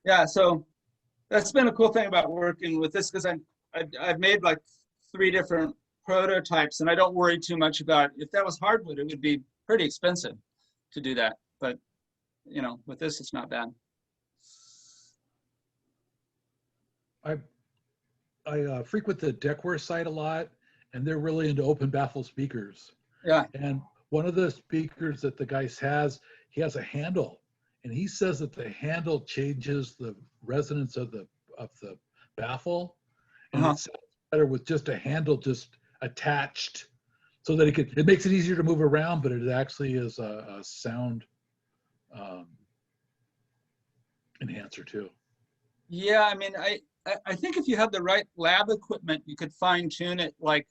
yeah, so that's been a cool thing about working with this, because I've made like 3 different prototypes, and I don't worry too much about, if that was hardwood, it would be pretty expensive to do that. But you know, with this, it's not bad. I frequent the Deckware site a lot, and they're really into open baffle speakers. Yeah. And one of the speakers that the guy has, he has a handle, and he says that the handle changes the resonance of the baffle, and it sounds better with just a handle just attached, so that it makes it easier to move around, but it actually is a sound enhancer too. Yeah, I mean, I think if you have the right lab equipment, you could fine tune it. Like,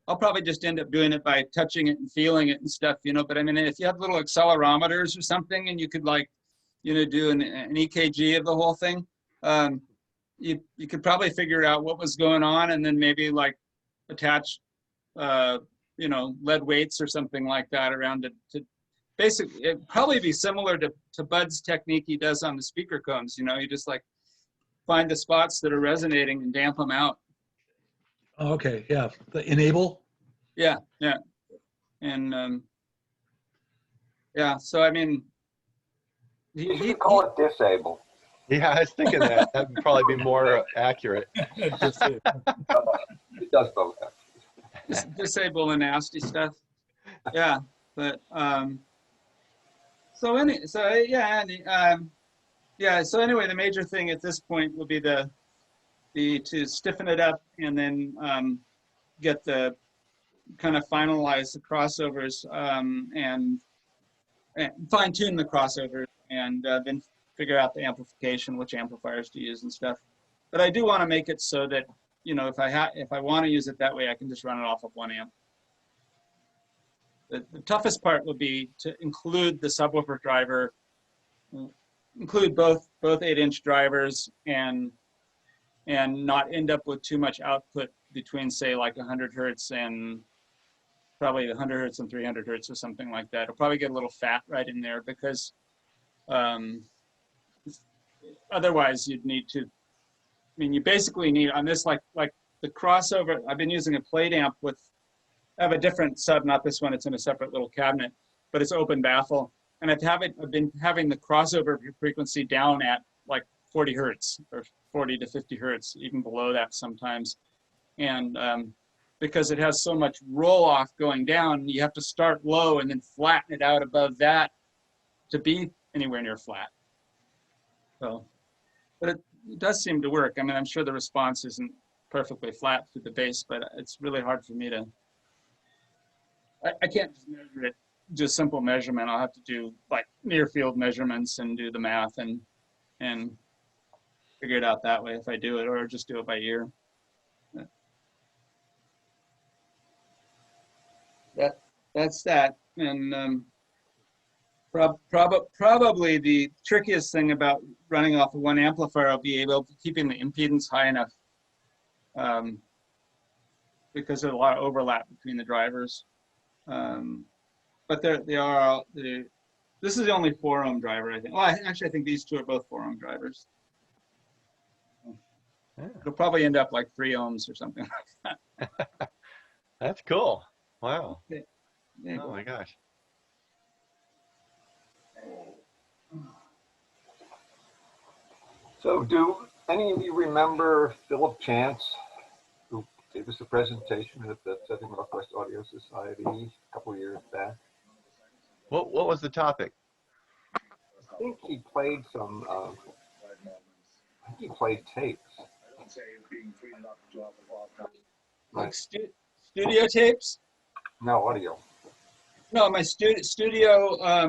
I'll probably just end up doing it by touching it and feeling it and stuff, you know. But I mean, if you have little accelerometers or something, and you could, like, you know, do an EKG of the whole thing, you could probably figure out what was going on, and then maybe like attach, you know, lead weights or something like that around it to basically, it'd probably be similar to Bud's technique he does on the speaker cones. You know, you just like find the spots that are resonating and damp them out. Oh, okay, yeah, the enable. Yeah, yeah, and yeah. So I mean, he call it disable. Yeah, I was thinking that would probably be more accurate. It does both. Disable the nasty stuff. Yeah, but so anyway, the major thing at this point will be to stiffen it up, and then get the kind of finalize the crossovers, and and fine tune the crossover, and then figure out the amplification, which amplifiers to use and stuff. But I do want to make it so that, you know, if I want to use it that way, I can just run it off of one amp. The toughest part would be to include the subwoofer driver, include both 8-inch drivers, and not end up with too much output between, say, like 100 hertz and probably 100 hertz and 300 hertz or something like that. It'll probably get a little fat right in there, because otherwise you'd need to, I mean, you basically need on this, like the crossover, I've been using a plate amp with, I have a different sub, not this one, it's in a separate little cabinet, but it's open baffle. And I've been having the crossover frequency down at like 40 hertz or 40 to 50 hertz, even below that sometimes. And because it has so much roll off going down, you have to start low and then flatten it out above that to be anywhere near flat. So, but it does seem to work. I mean, I'm sure the response isn't perfectly flat through the bass, but it's really hard for me to, I can't just measure it, just simple measurement. I'll have to do like near field measurements and do the math and figure it out that way if I do it, or just do it by ear. That's that. And probably the trickiest thing about running off of one amplifier will be keeping the impedance high enough, because there's a lot of overlap between the drivers. But this is the only 4 ohm driver, I think. Well, actually, I think these two are both 4 ohm drivers. Yeah. It'll probably end up like 3 ohms or something like that. That's cool. Wow. Yeah. Oh my gosh. So do any of you remember Philip Chance, who gave us a presentation at the Pacific Northwest Audio Society a couple of years back? What was the topic? I think he played some, I think he played tapes. Like studio tapes? No, audio. No, my studio. I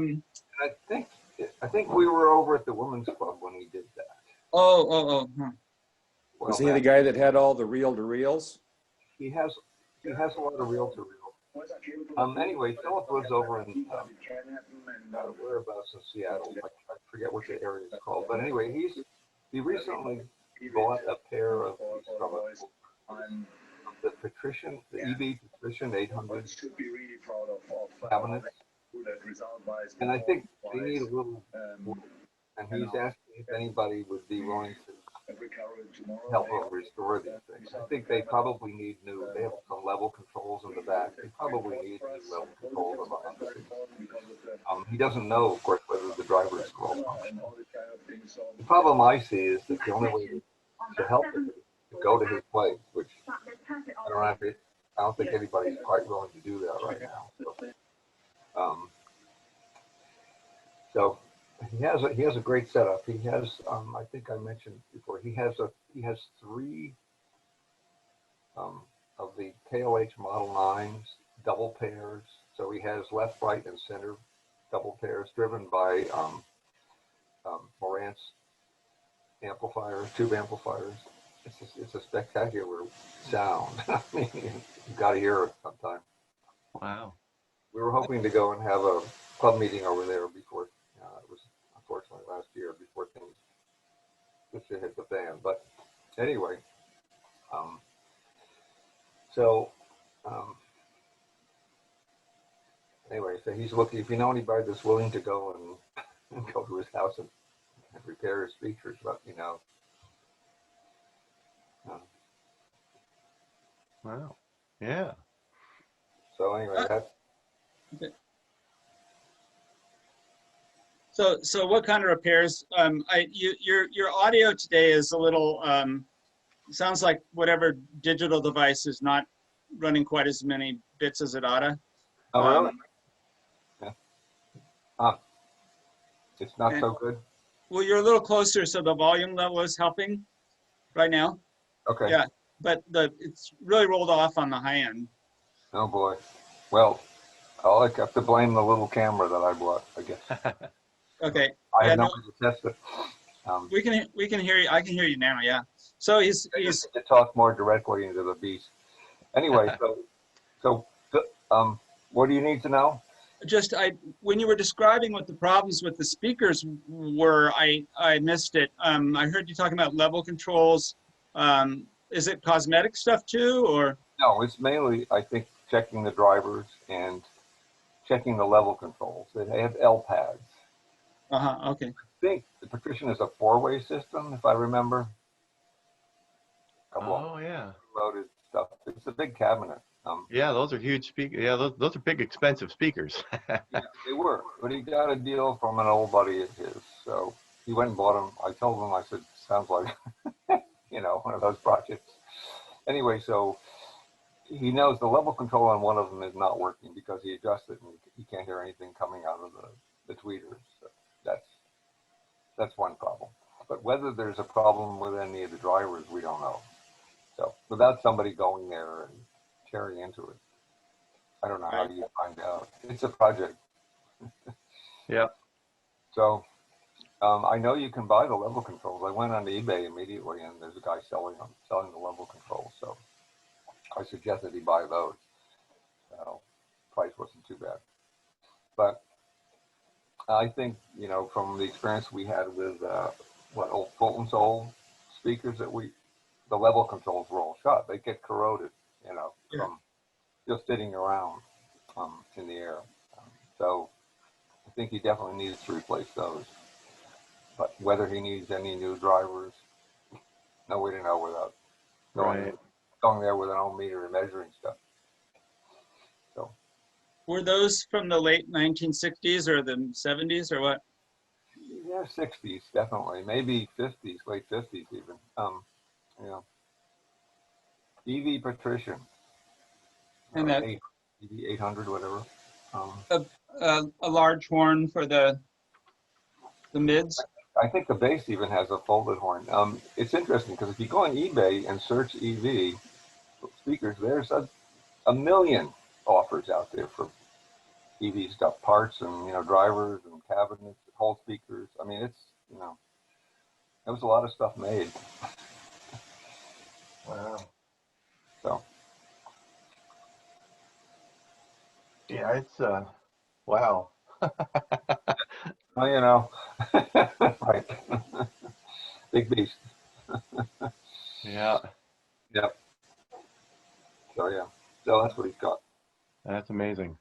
think we were over at the Women's Club when he did that. Oh. Was he the guy that had all the reel-to-reels? He has a lot of reel-to-reel. Anyway, Philip lives over in whereabouts in Seattle. I forget what the area is called. But anyway, he recently bought a pair of the Patrician, the EB Patrician 800 cabinets. And I think they need a little work. And he's asking if anybody would be willing to help him restore these things. I think they probably need new, they have some level controls in the back. They probably need new level controls on the things. He doesn't know, of course, whether the driver is well functional. The problem I see is that the only way to help him is to go to his place, which I don't think anybody's quite willing to do that right now. So he has a great setup. He has I think I mentioned before, he has 3 of the KOH Model 9s double pairs. So he has left, right, and center double pairs driven by Marantz amplifiers, tube amplifiers. It's a spectacular sound. I mean, you've got to hear it sometime. Wow. We were hoping to go and have a club meeting over there before, it was unfortunately last year before things just hit the fan. But anyway, so he's looking, if you know anybody that's willing to go and go to his house and repair his speakers, let me know. Wow. Yeah. So anyway, that's. Okay. So what kind of repairs? Your audio today is a little. Sounds like whatever digital device is not running quite as many bits as it oughta. Oh, really? Yeah. It's not so good. Well, you're a little closer, so the volume level is helping right now. Okay. Yeah, but it's really rolled off on the high end. Oh boy. Well, I'll have to blame the little camera that I bought, I guess. Okay. I Yeah, have no no, way to test it. we can hear you. I can hear you now. Yeah. So he's I just need to talk more directly into the beast. Anyway, so what do you need to know? just when you were describing what the problems with the speakers were, I missed it. I heard you talking about level controls. Is it cosmetic stuff too, or? No, it's mainly, I think, checking the drivers and checking the level controls. They have L pads. Okay. I think the Patrician is a 4-way system, if I remember. Oh, yeah. Loaded stuff. It's a big cabinet. Yeah, those are huge speakers. Yeah, those are big, expensive speakers. Yeah, they were, but he got a deal from an old buddy of his. So he went and bought them. I told him, I said, sounds like, one of those projects. Anyway, so he knows the level control on one of them is not working because he adjusted and he can't hear anything coming out of the tweeters. So that's one problem. But whether there's a problem with any of the drivers, we don't know. So without somebody going there and tearing into it, I don't know how you find out. It's a project. Yeah. So I know you can buy the level controls. I went on eBay immediately, and there's a guy selling the level controls. So I suggested he buy those. So price wasn't too bad. But I think, from the experience we had with old Fulton Soul speakers the level controls were all shot. They get corroded, from just sitting around in the air. So I think he definitely needs to replace those. But whether he needs any new drivers, no way to know without going there with an ohm meter and measuring stuff. So Were those from the late 1960s or the 70s or what? yeah, 60s definitely, maybe 50s, late 50s even. EV Patrician. And that EV 800, whatever. a large horn for the mids. I think the bass even has a folded horn. It's interesting because if you go on eBay and search EV speakers, there's a million offers out there for EV stuff, parts and drivers and cabinets, whole speakers. I mean, it's there was a lot of stuff made. Wow. So Yeah, it's wow. well, right, big beast. Yeah, Yep. So yeah, so that's what he's got. that's amazing.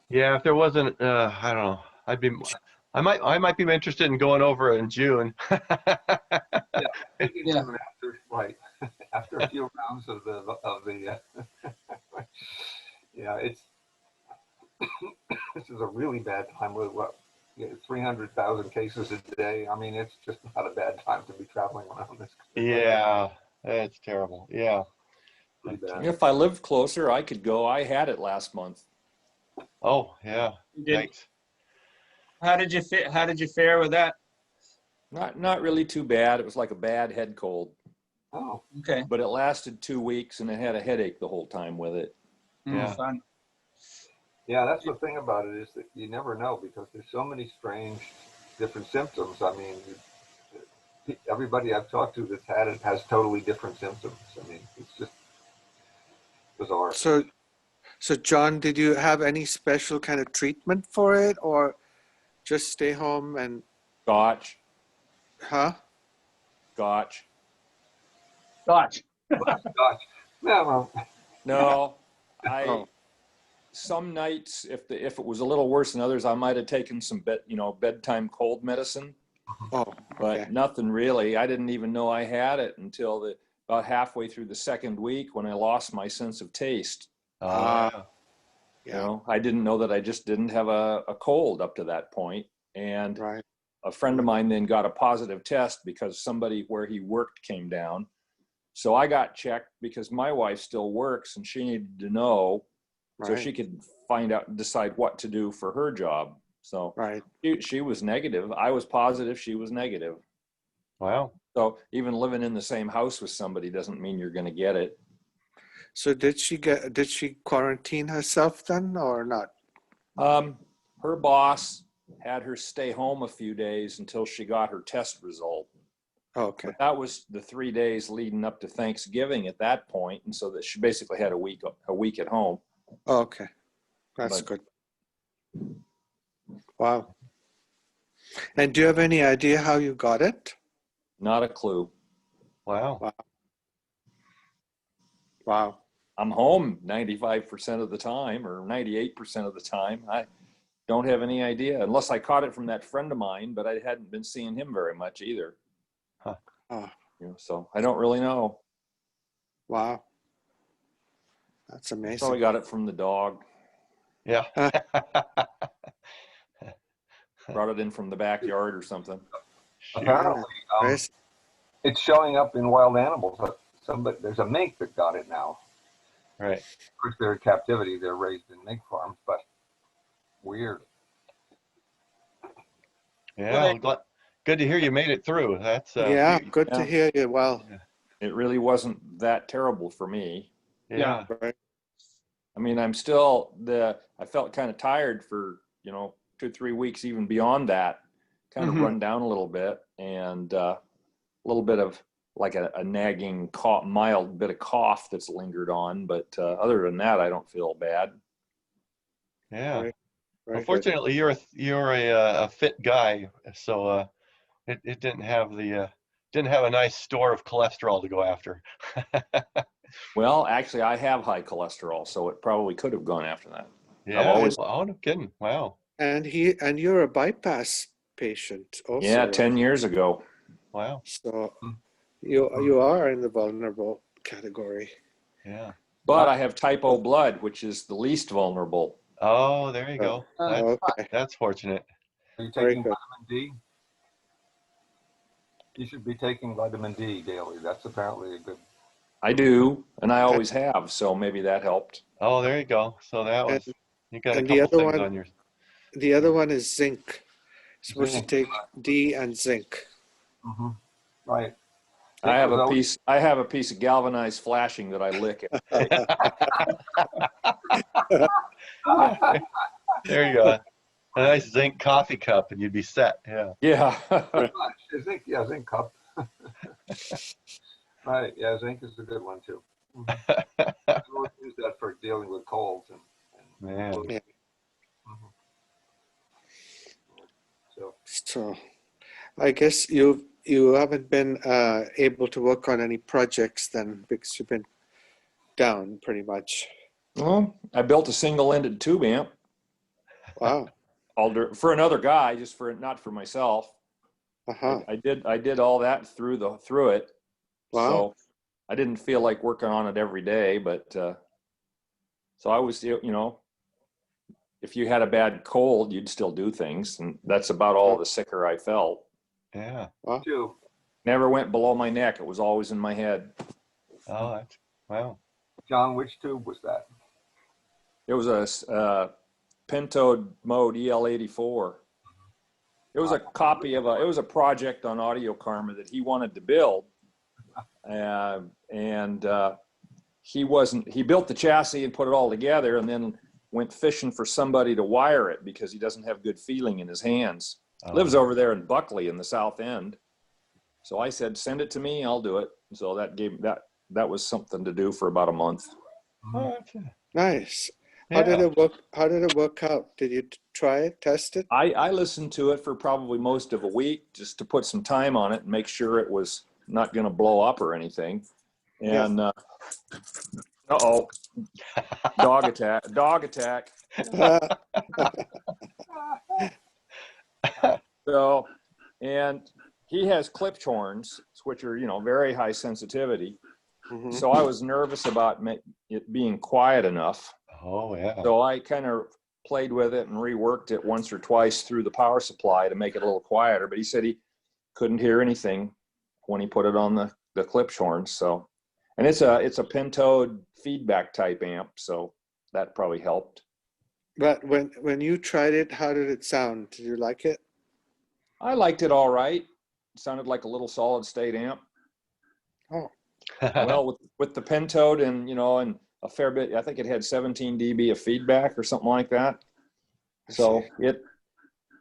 Yeah, if there wasn't, I don't know, I might be interested in going over in June. Yeah. After a few rounds of the it's this is a really bad time with 300,000 cases a day. I mean, it's just not a bad time to be traveling around this. Yeah, it's terrible. Yeah. Pretty bad. If I lived closer, I could go. I had it last month. Oh, yeah. Yikes. How did you fare with that? Not really too bad. It was like a bad head cold. Oh, Okay. But it lasted 2 weeks, and I had a headache the whole time with it. Yeah. Fun. yeah, that's the thing about it is that you never know because there's so many strange different symptoms. I mean, everybody I've talked to that's had it has totally different symptoms. I mean, it's just bizarre. So John, did you have any special kind of treatment for it, or just stay home and? Scotch. Scotch. Scotch. Gosh. Yeah, well, No, Oh. Some nights, if it was a little worse than others, I might have taken some bedtime cold medicine, Oh, but okay. nothing really. I didn't even know I had it until about halfway through the second week when I lost my sense of taste. Yeah. I didn't know that I just didn't have a cold up to that point. And Right. a friend of mine then got a positive test because somebody where he worked came down. So I got checked because my wife still works and she needed to know so she could decide what to do for her job. So she was negative. I was positive. She was negative. Wow. So even living in the same house with somebody doesn't mean you're going to get it. So did she quarantine herself then or not? Her boss had her stay home a few days until she got her test result. Okay. But that was the 3 days leading up to Thanksgiving at that point, and so that she basically had a week at home. Okay. That's But- good. Wow. And do you have any idea how you got it? Not a clue. Wow. Wow. I'm home 95% of the time or 98% of the time. I don't have any idea unless I caught it from that friend of mine, but I hadn't been seeing him very much either. Huh. Oh, So I don't really know. wow. That's So we amazing. got it from the dog. Yeah. Brought it in from the backyard or something. Apparently, Nice. it's showing up in wild animals. There's a mink that got it now. Right. Of course, they're in captivity. They're raised in mink farms, but weird. Yeah. Good to hear you made it through. That's Yeah, good Yeah. to hear you. Well, It really wasn't that terrible for me. yeah. right. I mean, I felt kind of tired for, 2-3 weeks, even beyond that, kind of Mhm. run down a little bit, and a little bit of like a nagging cough, mild bit of cough that's lingered on. But other than that, I don't feel bad. Yeah. Right. Well, Very good. fortunately, you're a fit guy, so it didn't have a nice store of cholesterol to go after. Well, actually, I have high cholesterol, so it probably could have gone after that. Yeah. always- Oh, no kidding. Wow. And you're a bypass patient also. Yeah, right? 10 years ago. Wow. So you are in the vulnerable category. Yeah. But I have type O blood, which is the least vulnerable. Oh, there you go. Okay. That's fortunate. Are you Very taking good. vitamin D? You should be taking vitamin D daily. That's apparently a good. I do, and I always have, so maybe that helped. Oh, there you go. So you got a and the couple other things one- on yours. The other one is zinc. You're supposed Zinc. to take D and zinc. Mm-hmm. Right. I have Zinc a was piece. I have a piece of galvanized flashing that I lick. There you go. A nice zinc coffee cup, and you'd be set. Yeah. Yeah. Zinc, yeah, zinc cup. Right, yeah, zinc is a good one too. I always use that for dealing with colds and Man. flu. Yeah. Mhm. So So I guess you haven't been able to work on any projects then because you've been down pretty much. Well, I built a single-ended tube amp Wow. for another guy, not for myself. Uh-huh. I did all that through it. Wow. So I didn't feel like working on it every day, but so I was, if you had a bad cold, you'd still do things, and that's about all the sicker I felt. Yeah. too. Never went below my neck. It was always in my head. Oh, wow. John, which tube was that? It was a Pentode Mode EL84. It was a copy of it was a project on Audio Karma that he wanted to build. He built the chassis and put it all together, and then went fishing for somebody to wire it because he doesn't have good feeling in his hands. Lives over there in Buckley in the South End. So I said, send it to me, I'll do it. So that was something to do for about a month. Oh, Nice. yeah. How did it work out? Did you try it, test it? I listened to it for probably most of a week just to put some time on it and make sure it was not going to blow up or anything. And uh-oh, dog attack. So, and he has clipped horns, which are, very high sensitivity. Mhm. So I was nervous about it being quiet enough. Oh, yeah. So I kind of played with it and reworked it once or twice through the power supply to make it a little quieter. But he said he couldn't hear anything when he put it on the clipped horns. So, and it's a Pentode feedback type amp, so that probably helped. But when you tried it, how did it sound? Did you like it? I liked it all right. It sounded like a little solid state amp. Oh, Well, with the pentode and, you know, and a fair bit, I think it had 17 dB of feedback or something like that. So it,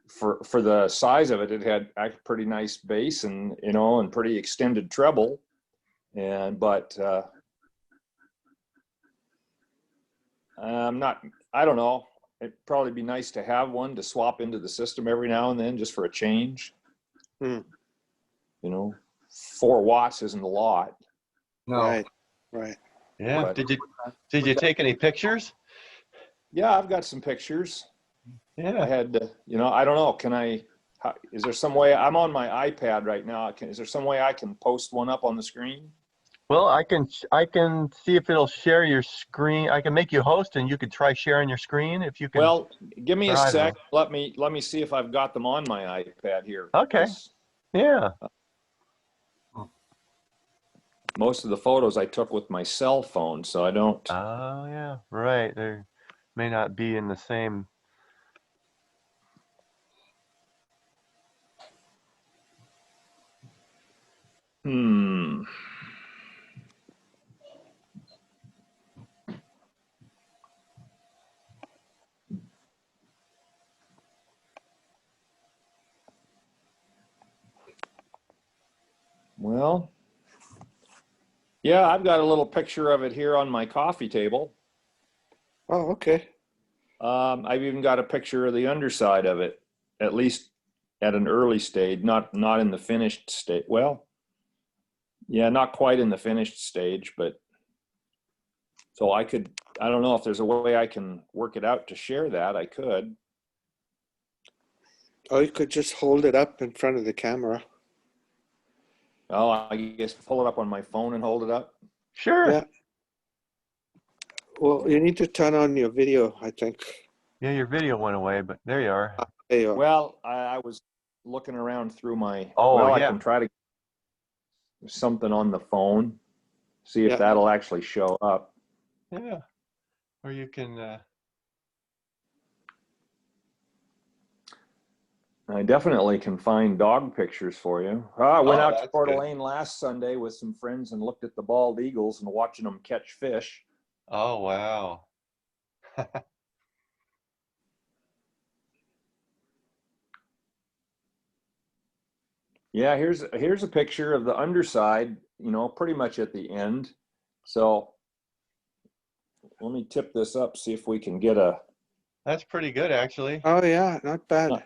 for the size of it, it had a pretty nice bass and, you know, and pretty extended treble. And, but, I don't know. It'd probably be nice to have one to swap into the system every now and then just for a change. Hmm. You know, 4 watts isn't a lot. No. Right. Right. Yeah. But- Did you take any pictures? Yeah, I've got some pictures. I Yeah. had, you know, I don't know. Is there some way, I'm on my iPad right now. Is there some way I can post one up on the screen? Well, I can see if it'll share your screen. I can make you host, and you could try sharing your screen if you can. Well, give me a try sec. them. Let me see if I've got them on my iPad here. Okay. Yeah. Most of the photos I took with my cell phone, so I don't. Oh, yeah. Right. They may not be in the same. Hmm. Well, yeah, I've got a little picture of it here on my coffee table. Oh, okay. I've even got a picture of the underside of it, at least at an early stage, not in the finished state. Well, yeah, not quite in the finished stage, but so I don't know if there's a way I can work it out to share that. I could. Or you could just hold it up in front of the camera. Oh, I guess pull it up on my phone and hold it up. Sure. Yeah. Well, you need to turn on your video, I think. Yeah, your video went away, but there you are. There you are. Well, I was looking around through my, Oh, well, I yeah. can try to something on the phone, see if Yeah. that'll actually show up. Yeah. Or you can. I definitely can find dog pictures for you. I went Oh, out to that's Coeur good. d'Alene last Sunday with some friends and looked at the bald eagles and watching them catch fish. Oh, wow. Yeah, here's a picture of the underside, you know, pretty much at the end. So let me tip this up, see if we can get That's pretty good, actually. Oh, yeah, not bad.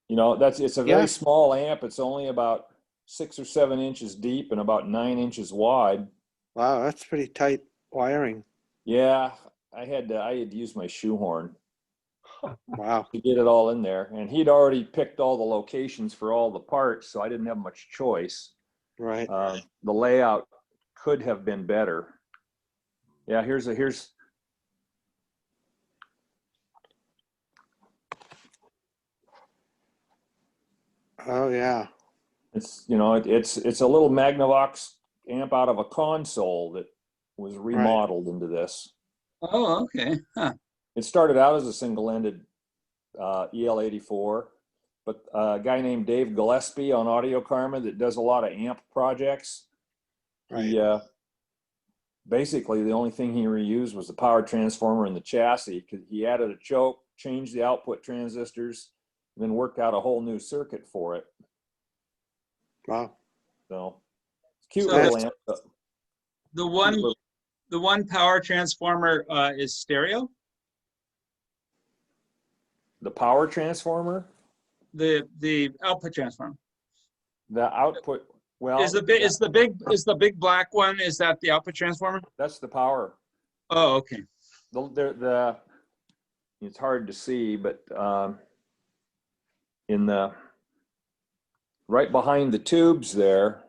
you know, it's a Yeah. very small amp. It's only about 6 or 7 inches deep and about 9 inches wide. Wow, that's pretty tight wiring. Yeah, I had to use my shoehorn Wow. to get it all in there. And he'd already picked all the locations for all the parts, so I didn't have much choice. Right. The layout could have been better. Yeah, here's Oh, yeah. it's, you know, it's a little Magnavox amp out of a console that was remodeled into this. Oh, okay. Huh. It started out as a single-ended EL84, but a guy named Dave Gillespie on Audio Karma that does a lot of amp projects. He basically the only thing he reused was the power transformer and the chassis. He added a choke, changed the output transistors, and then worked out a whole new circuit for it. Wow. So cute So little that's- amp. The one power transformer is stereo. The power transformer, The output transformer the output. Well, is the big black one. Is that the output transformer? that's the power. Oh, okay. It's hard to see, but in the right behind the tubes there,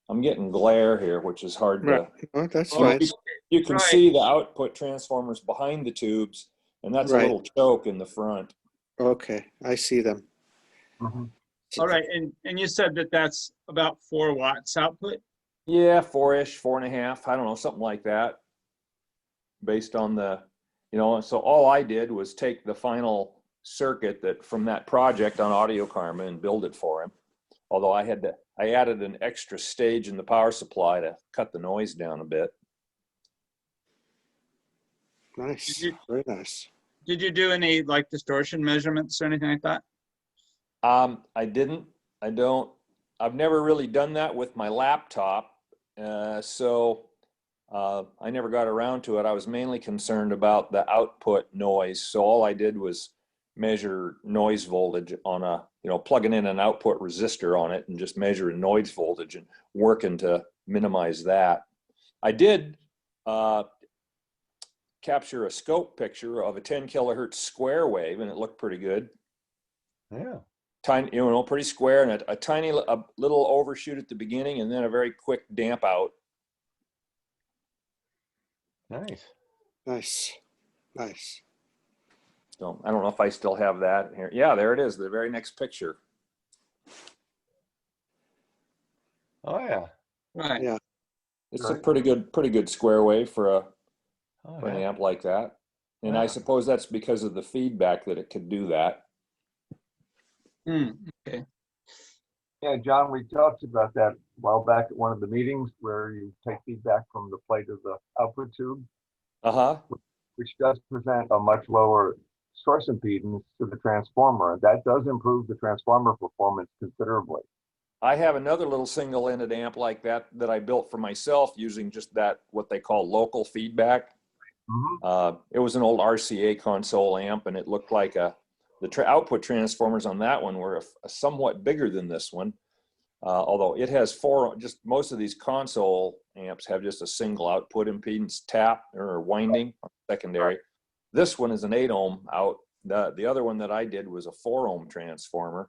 I'm getting glare here, which is hard to. Right. Oh, that's Oh, fine. You can Right. see the output transformers behind the tubes, and that's Right. a little choke in the front. Okay, I see them. All right, and you said that that's about 4 watts output. Yeah, 4-ish, 4.5. I don't know, something like that. Based on the, you know, so all I did was take the final circuit that from that project on Audio Karma and build it for him. although I added an extra stage in the power supply to cut the noise down a bit. Nice, very nice. Did you do any like distortion measurements or anything like that? I didn't. I've never really done that with my laptop, so I never got around to it. I was mainly concerned about the output noise, so all I did was measure noise voltage on a, plugging in an output resistor on it and just measuring noise voltage and working to minimize that. I did capture a scope picture of a 10 kilohertz square wave, and it looked pretty good. Yeah. Tiny, pretty square, and a tiny, a little overshoot at the beginning, and then a very quick damp out. Nice. Nice, nice. So I don't know if I still have that here. Yeah, there it is, the very next picture. Oh yeah. Right. Yeah. It's a pretty good square wave for Oh, an yeah. amp like that. And I Yeah. suppose that's because of the feedback that it could do that. Okay. Yeah, John, we talked about that a while back at one of the meetings where you take feedback from the plate of the output tube, Uh-huh. which does present a much lower source impedance to the transformer. That does improve the transformer performance considerably. I have another little single-ended amp like that I built for myself using just that, what they call local feedback. It was an old RCA console amp, and it looked like the output transformers on that one were somewhat bigger than this one. Although it has most of these console amps have just a single output impedance tap or winding secondary. This one is an 8 ohm out. The other one that I did was a 4 ohm transformer.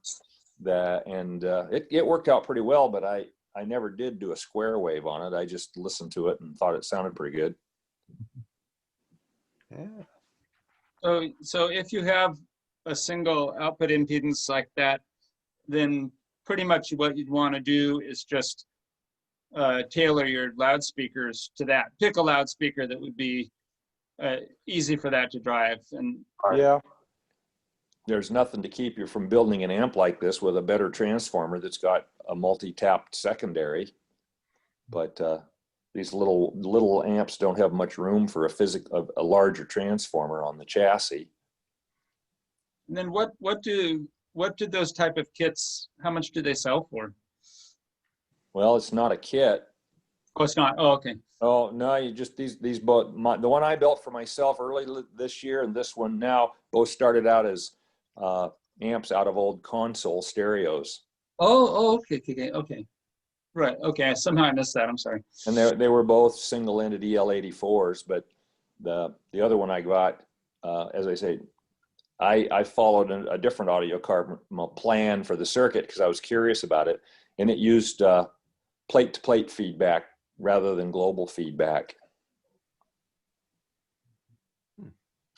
It worked out pretty well, but I never did do a square wave on it. I just listened to it and thought it sounded pretty good. Yeah. So if you have a single output impedance like that, then pretty much what you'd want to do is just tailor your loudspeakers to that. Pick a loudspeaker that would be easy for that to drive. And yeah, there's nothing to keep you from building an amp like this with a better transformer that's got a multi-tapped secondary. But these little amps don't have much room for a larger transformer on the chassis. And then what do those type of kits, how much do they sell for? Well, it's not a kit. Oh, it's not. Oh, okay. Oh no, you just these both. The one I built for myself early this year and this one now both started out as amps out of old console stereos. Oh, okay. Right. Okay. Somehow I missed that. I'm sorry. And they were both single-ended EL84s, but the other one I got, as I say, I followed a different audio card plan for the circuit because I was curious about it, and it used plate-to-plate feedback rather than global feedback.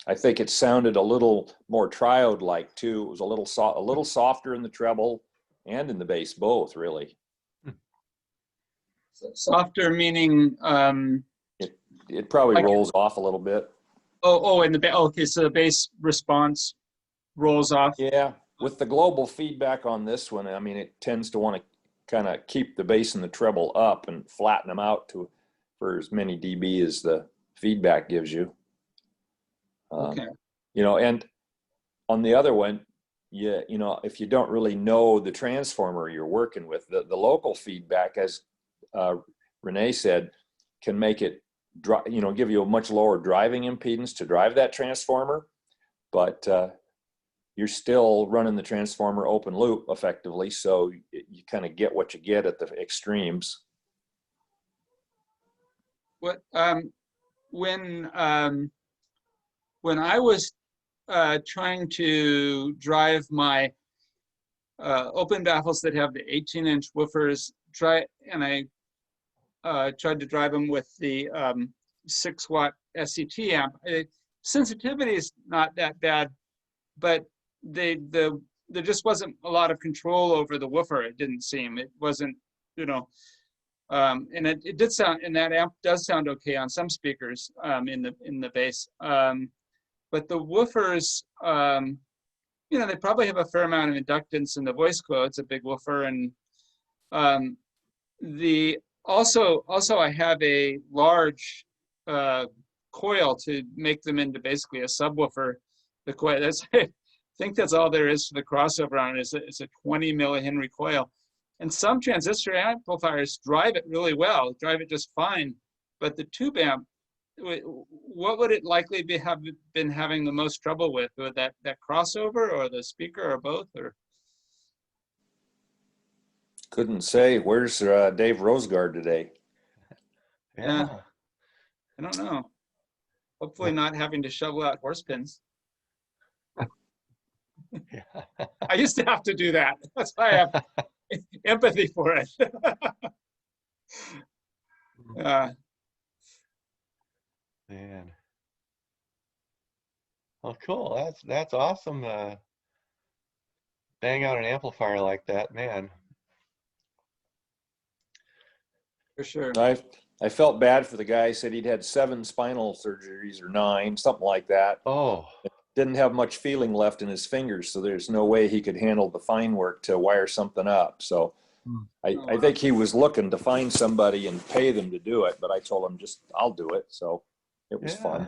I think it sounded a little more triode-like too. It was a little softer in the treble and in the bass, both really. Softer meaning it probably like, rolls off a little bit. And okay, so the bass response rolls off. Yeah, with the global feedback on this one, I mean, it tends to want to kind of keep the bass and the treble up and flatten them out for as many dB as the feedback gives you. Okay. And on the other one, if you don't really know the transformer you're working with, the local feedback, as Rene said, can make it give you a much lower driving impedance to drive that transformer, but you're still running the transformer open loop effectively, so you kind of get what you get at the extremes. What when I was trying to drive my open baffles that have the 18-inch woofers, and I tried to drive them with the 6-watt SET amp. Sensitivity is not that bad, but there just wasn't a lot of control over the woofer. It didn't seem. It wasn't, and it did sound, and that amp does sound okay on some speakers in the bass. But the woofers, they probably have a fair amount of inductance in the voice coil. It's a big woofer, and The also I have a large coil to make them into basically a subwoofer. The coil, that's I think that's all there is to the crossover on it. It's a 20 millihenry coil, and some transistor amplifiers drive it really well, drive it just fine. But the tube amp, what would it likely have been having the most trouble with that crossover or the speaker or both? Or Couldn't say. Where's Dave Rosegard today? Yeah. I don't know. Hopefully not having to shovel out horse pins. I used to have to do that. That's why I have empathy for it. Man. Well, cool. That's awesome. Bang out an amplifier like that, man. For sure. I felt bad for the guy. He said he'd had 7 spinal surgeries or 9, something like that. Oh. Didn't have much feeling left in his fingers, so there's no way he could handle the fine work to wire something up. So I think he was looking to find somebody and pay them to do it, but I told him I'll do it. So it was fun.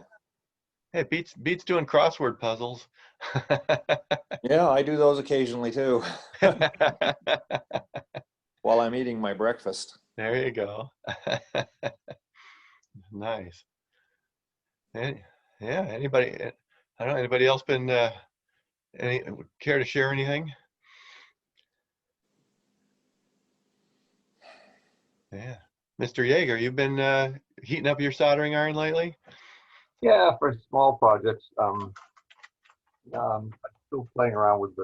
Hey, beats doing crossword puzzles. Yeah, I do those occasionally too. While I'm eating my breakfast. There you go. Nice. Yeah, anybody, I don't know, anybody else been, care to share anything? Yeah. Mr. Yeager, you've been heating up your soldering iron lately? Yeah, for small projects. I'm still playing around with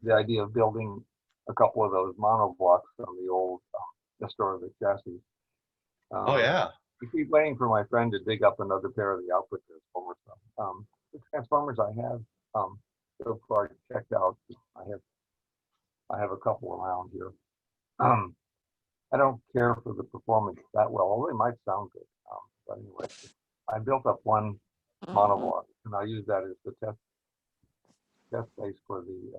the idea of building a couple of those mono blocks on the old historical chassis. Oh yeah. I keep waiting for my friend to dig up another pair of the output transformers. The transformers I have so far checked out. I have a couple around here. I don't care for the performance that well, although they might sound good. But anyway, I built up one monoblock, and I use that as the test base for the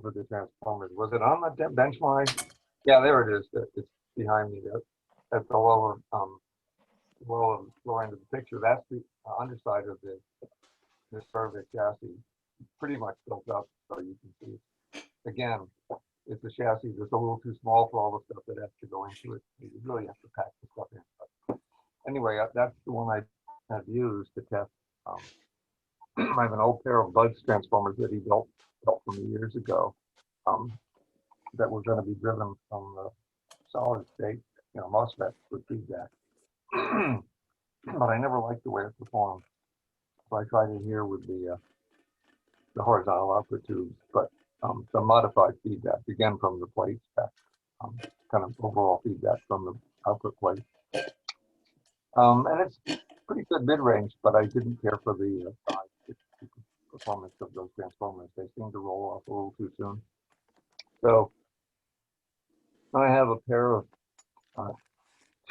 for the transformers. Was it on the bench line? Yeah, there it is. It's behind me there. At the lower end of the picture. That's the underside of the Servec chassis, pretty much built up, so you can see. Again, it's a chassis that's a little too small for all the stuff that has to go into it. You really have to pack the stuff in. But anyway, that's the one I have used to test. I have an old pair of Bud's transformers that he built from years ago that were going to be driven from the solid state, MOSFETs with feedback. But I never liked the way it performed. So I tried it here with the horizontal output tubes, but some modified feedback, again from the plates back, kind of overall feedback from the output plate. And it's pretty good mid-range, but I didn't care for the performance of those transformers. They seem to roll off a little too soon. So I have a pair of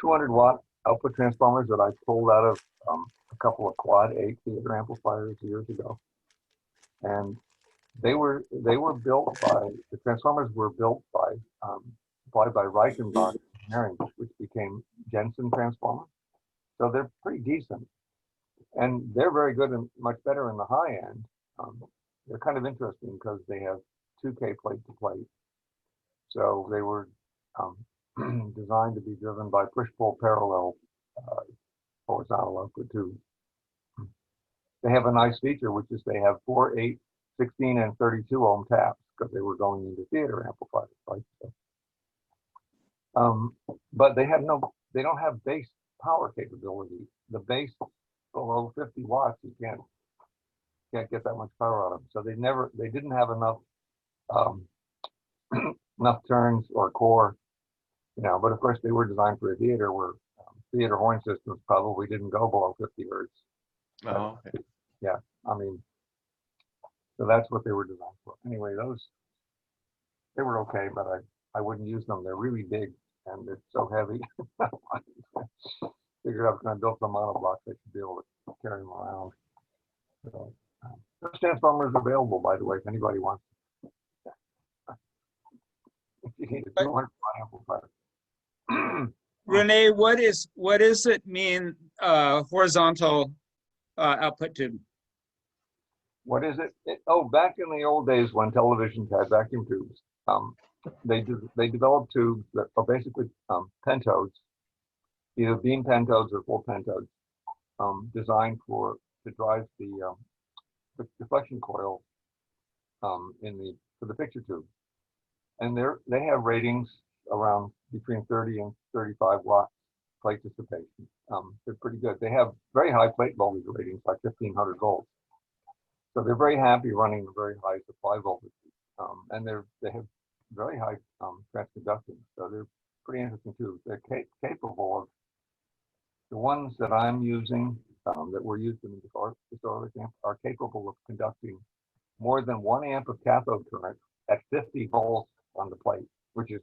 200-watt output transformers that I pulled out of a couple of quad 8 theater amplifiers years ago, and they were built by the transformers were built by supplied by Reichenbach Engineering, which became Jensen transformers. So they're pretty decent, and they're very good and much better in the high end. They're kind of interesting because they have 2K plate to plate, so they were designed to be driven by push-pull parallel horizontal output tubes. They have a nice feature, which is they have 4, 8, 16, and 32 ohm taps because they were going into theater amplifiers, right? So, but they don't have base power capability. The base below 50 watts, you can't get that much power out of them. So they didn't have enough enough turns or core. But of course they were designed for a theater where theater horn systems probably didn't go below 50 hertz. Oh, okay. Yeah, so that's what they were designed for. Anyway, they were okay, but I wouldn't use them. They're really big and it's so heavy. Figured I was going to build some monoblocks I should be able to carry them around. So, those transformers are available, by the way, if anybody wants. You need a 200 watt amplifier. Rene, what does it mean, horizontal output tube? What is it? Oh, back in the old days when televisions had vacuum tubes, they developed tubes that are basically pentodes, either beam pentodes or full pentodes, designed to drive the deflection coil for the picture tube, and they have ratings around between 30 and 35 watts plate dissipation. They're pretty good. They have very high plate voltage ratings, like 1500 volts. So they're very happy running the very high supply voltage, and they have very high transconductance. So they're pretty interesting too. They're capable of the ones that I'm using, that were used in the historic amp, are capable of conducting more than 1 amp of cathode current at 50 volts on the plate, which is,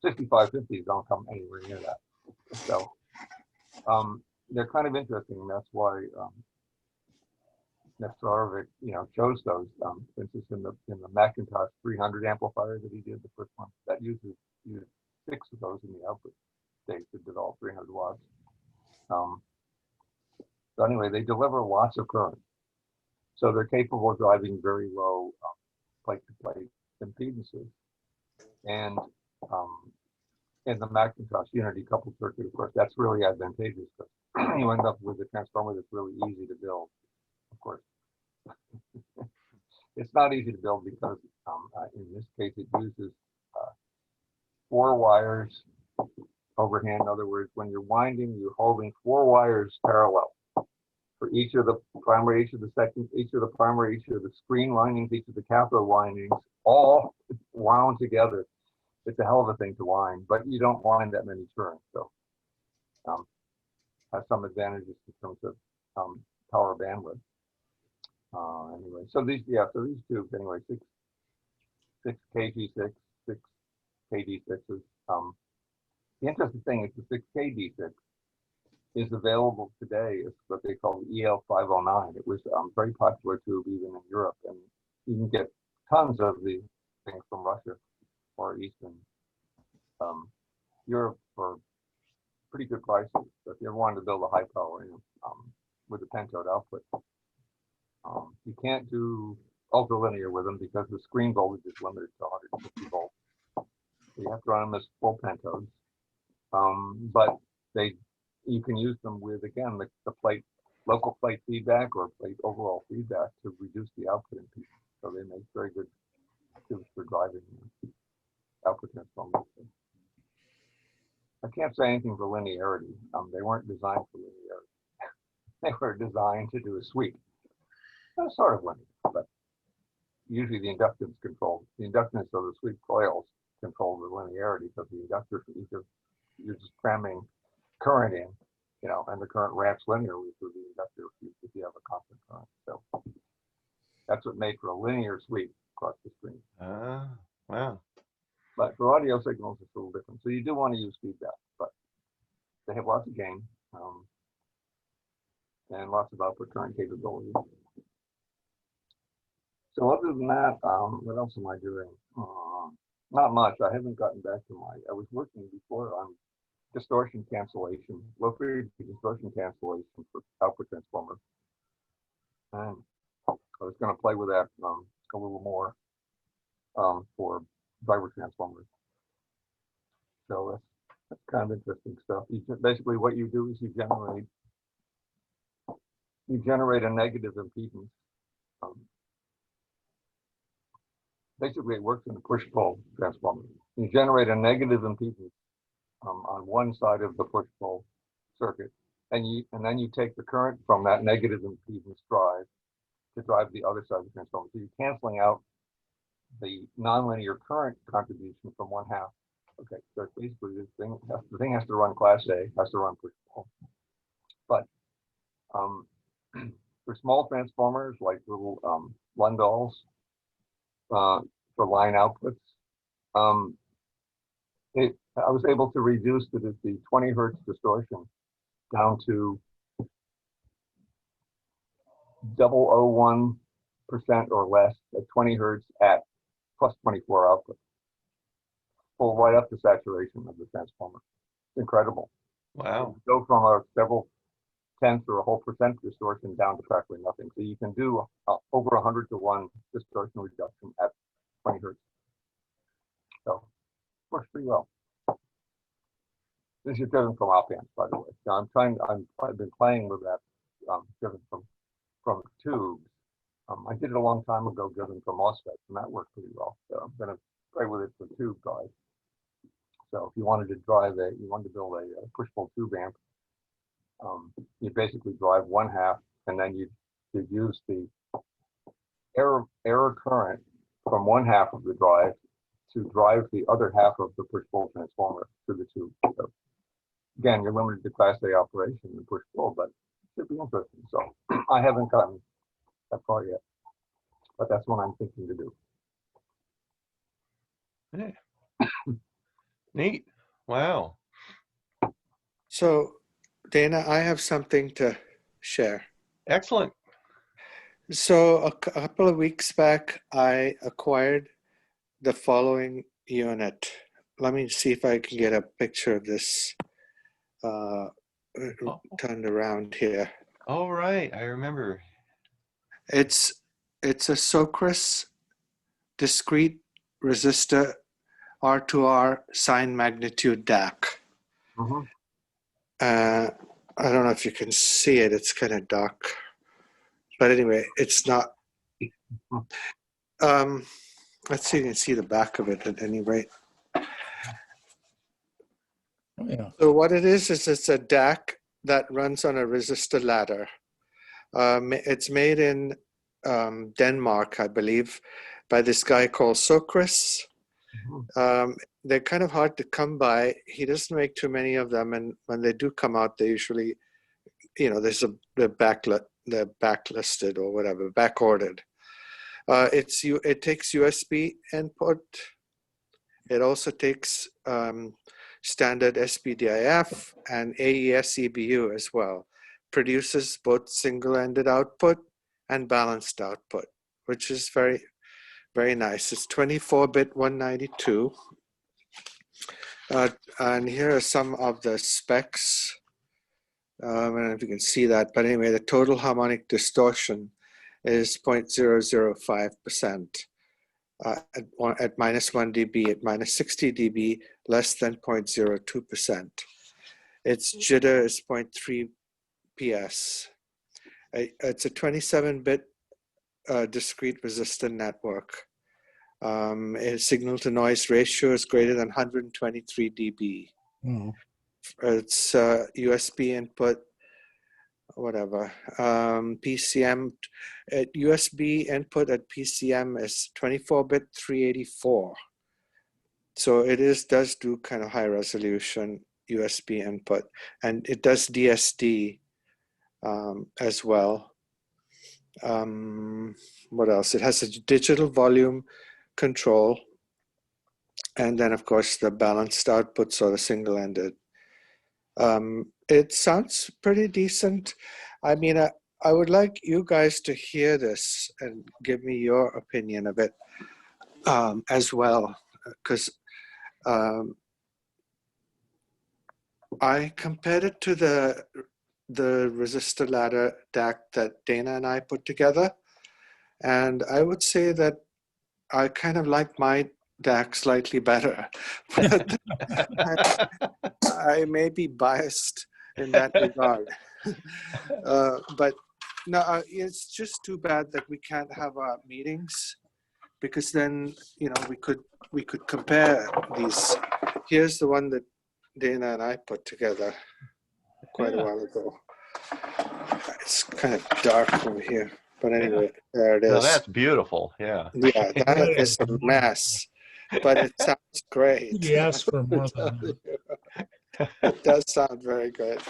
6550s don't come anywhere near that. So they're kind of interesting, and that's why Nestorovic, chose those. For instance, in the Macintosh 300 amplifier that he did, the first one, that used 6 of those in the output stage to develop 300 watts. So anyway, they deliver lots of current. So they're capable of driving very low plate-to-plate impedances. And in the Macintosh unity coupled circuit, of course, that's really advantageous because you end up with a transformer that's really easy to build, of course. It's not easy to build because in this case it uses 4 wires overhand. In other words, when you're winding, you're holding 4 wires parallel for each of the primary, each of the second, each of the primary, each of the screen windings, each of the cathode windings, all wound together. It's a hell of a thing to wind, but you don't wind that many turns. So has some advantages in terms of power bandwidth. Anyway, so these tubes, anyway, 6 kg6, 6 kd6s. The interesting thing is the 6 kd6 is available today. It's what they call the EL509. It was very popular tube even in Europe, and you can get tons of these things from Russia or Eastern Europe for pretty good prices. So if you ever wanted to build a high power with a pentode output, you can't do ultralinear with them because the screen voltage is limited to 150 volts. So you have to run them as full pentodes. But you can use them with, again, the local plate feedback or plate overall feedback to reduce the output impedance. So they make very good tubes for driving output transformers. I can't say anything for linearity. They weren't designed for linearity. They were designed to do a sweep. Sort of linear, but usually the inductance controls. The inductance of the sweep coils control the linearity of the inductor. You're just cramming current in, and the current ramps linearly through the inductor if you have a constant current. So that's what made for a linear sweep across the screen. Wow. But for audio signals, it's a little different. So you do want to use feedback, but they have lots of gain and lots of output current capability. So other than that, what else am I doing? Not much. I haven't gotten back to I was working before on distortion cancellation, low frequency distortion cancellation for output transformers. And I was going to play with that a little more for driver transformers. So that's kind of interesting stuff. Basically, what you do is you generate a negative impedance. Basically, it works in a push-pull transformer. You generate a negative impedance on one side of the push-pull circuit, and then you take the current from that negative impedance drive to drive the other side of the transformer. So you're canceling out the nonlinear current contribution from one half. Okay, so basically the thing has to run class A, has to run push-pull. But for small transformers like little Lundahls, for line outputs, I was able to reduce the 20 hertz distortion down to 0.001% or less at 20 hertz at plus 24 output. pull right up to saturation of the transformer. It's incredible. Wow. You go from a several tenths or a whole percent distortion down to practically nothing. So you can do over 100 to 1 distortion reduction at 20 hertz. So works pretty well. This is driven from op amps, by the way. Now I've been playing with that driven from tubes. I did it a long time ago, driven from MOSFETs, and that worked pretty well. So I'm going to play with it for tube drive. So if you wanted to build a push-pull tube amp, you basically drive one half, and then you use the error current from one half of the drive to drive the other half of the push-pull transformer through the tube. So again, you're limited to Class A operation and push-pull, but it should be interesting. So I haven't gotten that far yet, but that's what I'm thinking to do. Yeah. Neat. Wow. So, Dana, I have something to share. Excellent. So a couple of weeks back, I acquired the following unit. Let me see if I can get a picture of this turned around here. All right. I remember. It's a Socris discrete resistor R2R sine magnitude DAC. Mm-hmm. I don't know if you can see it. It's kind of dark. But anyway, it's not. Let's see if you can see the back of it at any rate. Oh, yeah. So what it is it's a DAC that runs on a resistor ladder. It's made in Denmark, I believe, by this guy called Socris. They're kind of hard to come by. He doesn't make too many of them, and when they do come out, they usually, they're backlisted or whatever, backordered. It takes USB input. It also takes standard SPDIF and AES EBU as well. Produces both single-ended output and balanced output, which is very, very nice. It's 24-bit 192. And here are some of the specs. I don't know if you can see that, but anyway, the total harmonic distortion is 0.005% at minus 1 dB, at minus 60 dB, less than 0.02%. Its jitter is 0.3 PS. It's a 27-bit discrete resistor network. Its signal-to-noise ratio is greater than 123 dB. Oh. It's USB input, whatever. PCM, USB input at PCM is 24-bit 384. So it does do kind of high resolution USB input, and it does DSD as well. What else? It has a digital volume control, and then of course the balanced outputs or the single-ended. It sounds pretty decent. I mean, I would like you guys to hear this and give me your opinion of it as well, because I compared it to the resistor ladder DAC that Dana and I put together, and I would say that I kind of like my DAC slightly better. But I may be biased in that regard. But no, it's just too bad that we can't have our meetings, because then we could compare these. Here's the one that Dana and I put together quite a while ago. It's kind of dark over here, but anyway, there it is. No, that's beautiful. Yeah. Yeah, that is a mess, but it sounds great. You asked for more than that. It does sound very good.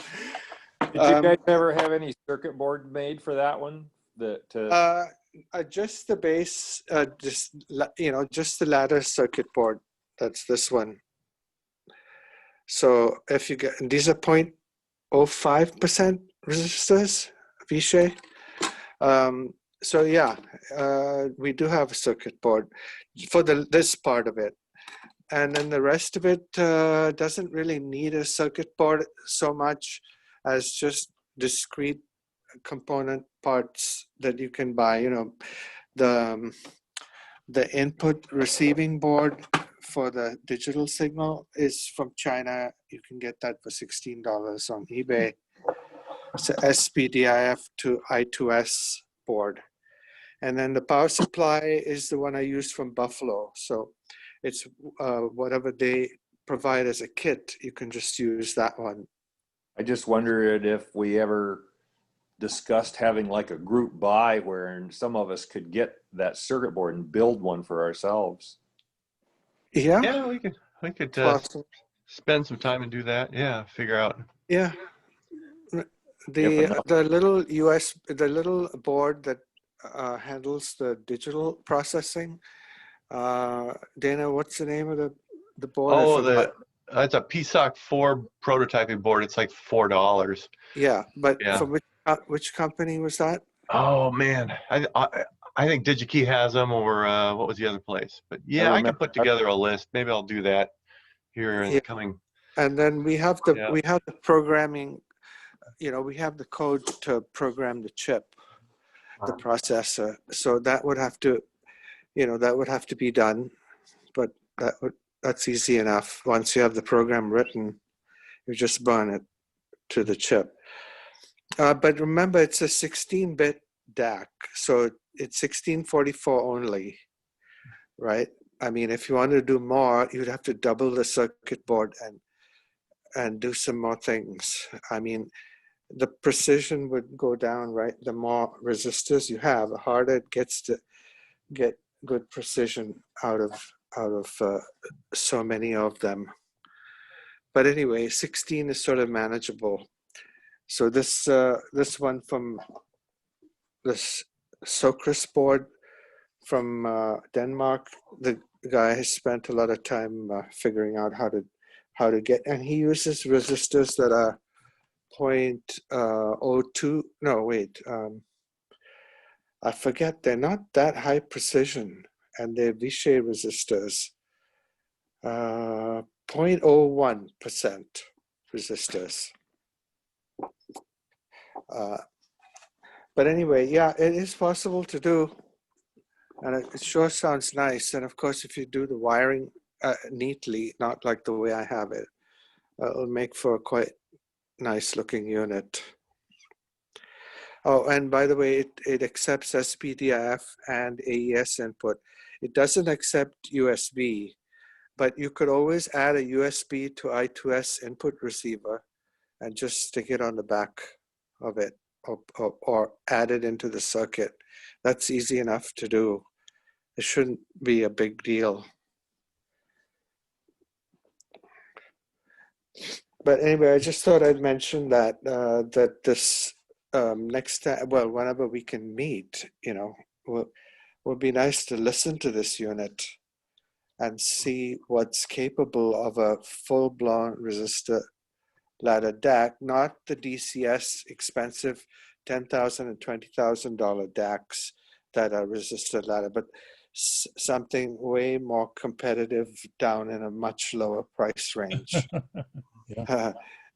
Did you guys ever have any circuit board made for that one? Just the base, just the ladder circuit board. That's this one. So if you get, these are 0.05% resistors, Vishay. So yeah, we do have a circuit board for this part of it. And then the rest of it doesn't really need a circuit board so much as just discrete component parts that you can buy. You know, the input receiving board for the digital signal is from China. You can get that for $16 on eBay. It's a SPDIF to I2S board. And then the power supply is the one I use from Buffalo. So it's whatever they provide as a kit, you can just use that one. I just wondered if we ever discussed having like a group buy where some of us could get that circuit board and build one for ourselves. Yeah, Yeah, we could it's possible. spend some time and do that. Yeah, figure out. Yeah. The little board that handles the digital processing. Dana, what's the name of the board? I Oh, forgot. it's a PSOC 4 prototyping board. It's like $4. Yeah, but Yeah. from which company was that? Oh man, I think DigiKey has them, or what was the other place? But yeah, I can remember- put together a list. Maybe I'll do that here in the coming. And then we have Yeah. the programming. You know, we have the code to program the chip, the processor. So that would have to, be done. But that's easy enough. Once you have the program written, you just burn it to the chip. But remember, it's a 16-bit DAC, so it's 1644 only, right? I mean, if you want to do more, you'd have to double the circuit board and do some more things. I mean, the precision would go down, right? The more resistors you have, the harder it gets to get good precision out of so many of them. But anyway, 16 is sort of manageable. So this one from this Socris board from Denmark, the guy has spent a lot of time figuring out how to get, and he uses resistors that are 0.02. No, wait. I forget. They're not that high precision, and they're Vishay resistors. 0.01% resistors. But anyway, yeah, it is possible to do, and it sure sounds nice. And of course, if you do the wiring neatly, not like the way I have it, it'll make for a quite nice looking unit. Oh, and by the way, it accepts SPDIF and AES input. It doesn't accept USB, but you could always add a USB to I2S input receiver and just stick it on the back of it, or add it into the circuit. That's easy enough to do. It shouldn't be a big deal. But anyway, I just thought I'd mention that that this next time, well, whenever we can meet, would be nice to listen to this unit and see what's capable of a full-blown resistor ladder DAC, not the DCS expensive $10,000 and $20,000 DACs that are resistor ladder, but something way more competitive down in a much lower price range.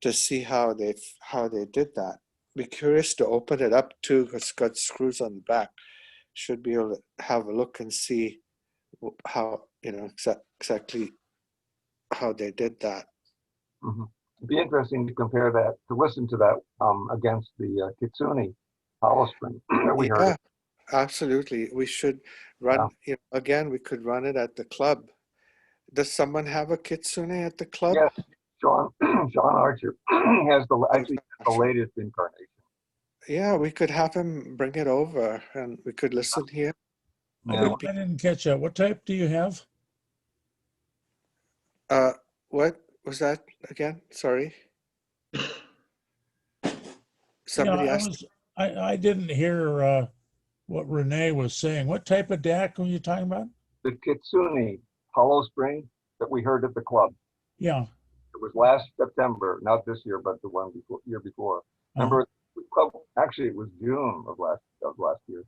To see how they did that. Be curious to open it up too, because it's got screws on the back. Should be able to have a look and see how, exactly how they did that. Mm-hmm. It'd be interesting to compare that, to listen to that against the Kitsune hollow spring that we heard. Absolutely. We should run, again, we could run it at the club. Does someone have a Kitsune at the club? Yes, Sean Archer has the latest incarnation. Yeah, we could have him bring it over and we could listen here. I didn't catch that. What type do you have? What was that again? Sorry. Somebody asked. I didn't hear what Rene was saying. What type of DAC were you talking about? The Kitsune hollow spring that we heard at the club. Yeah. It was last September, not this year, but the one before, year before. Remember, the club, actually, it was June of last year.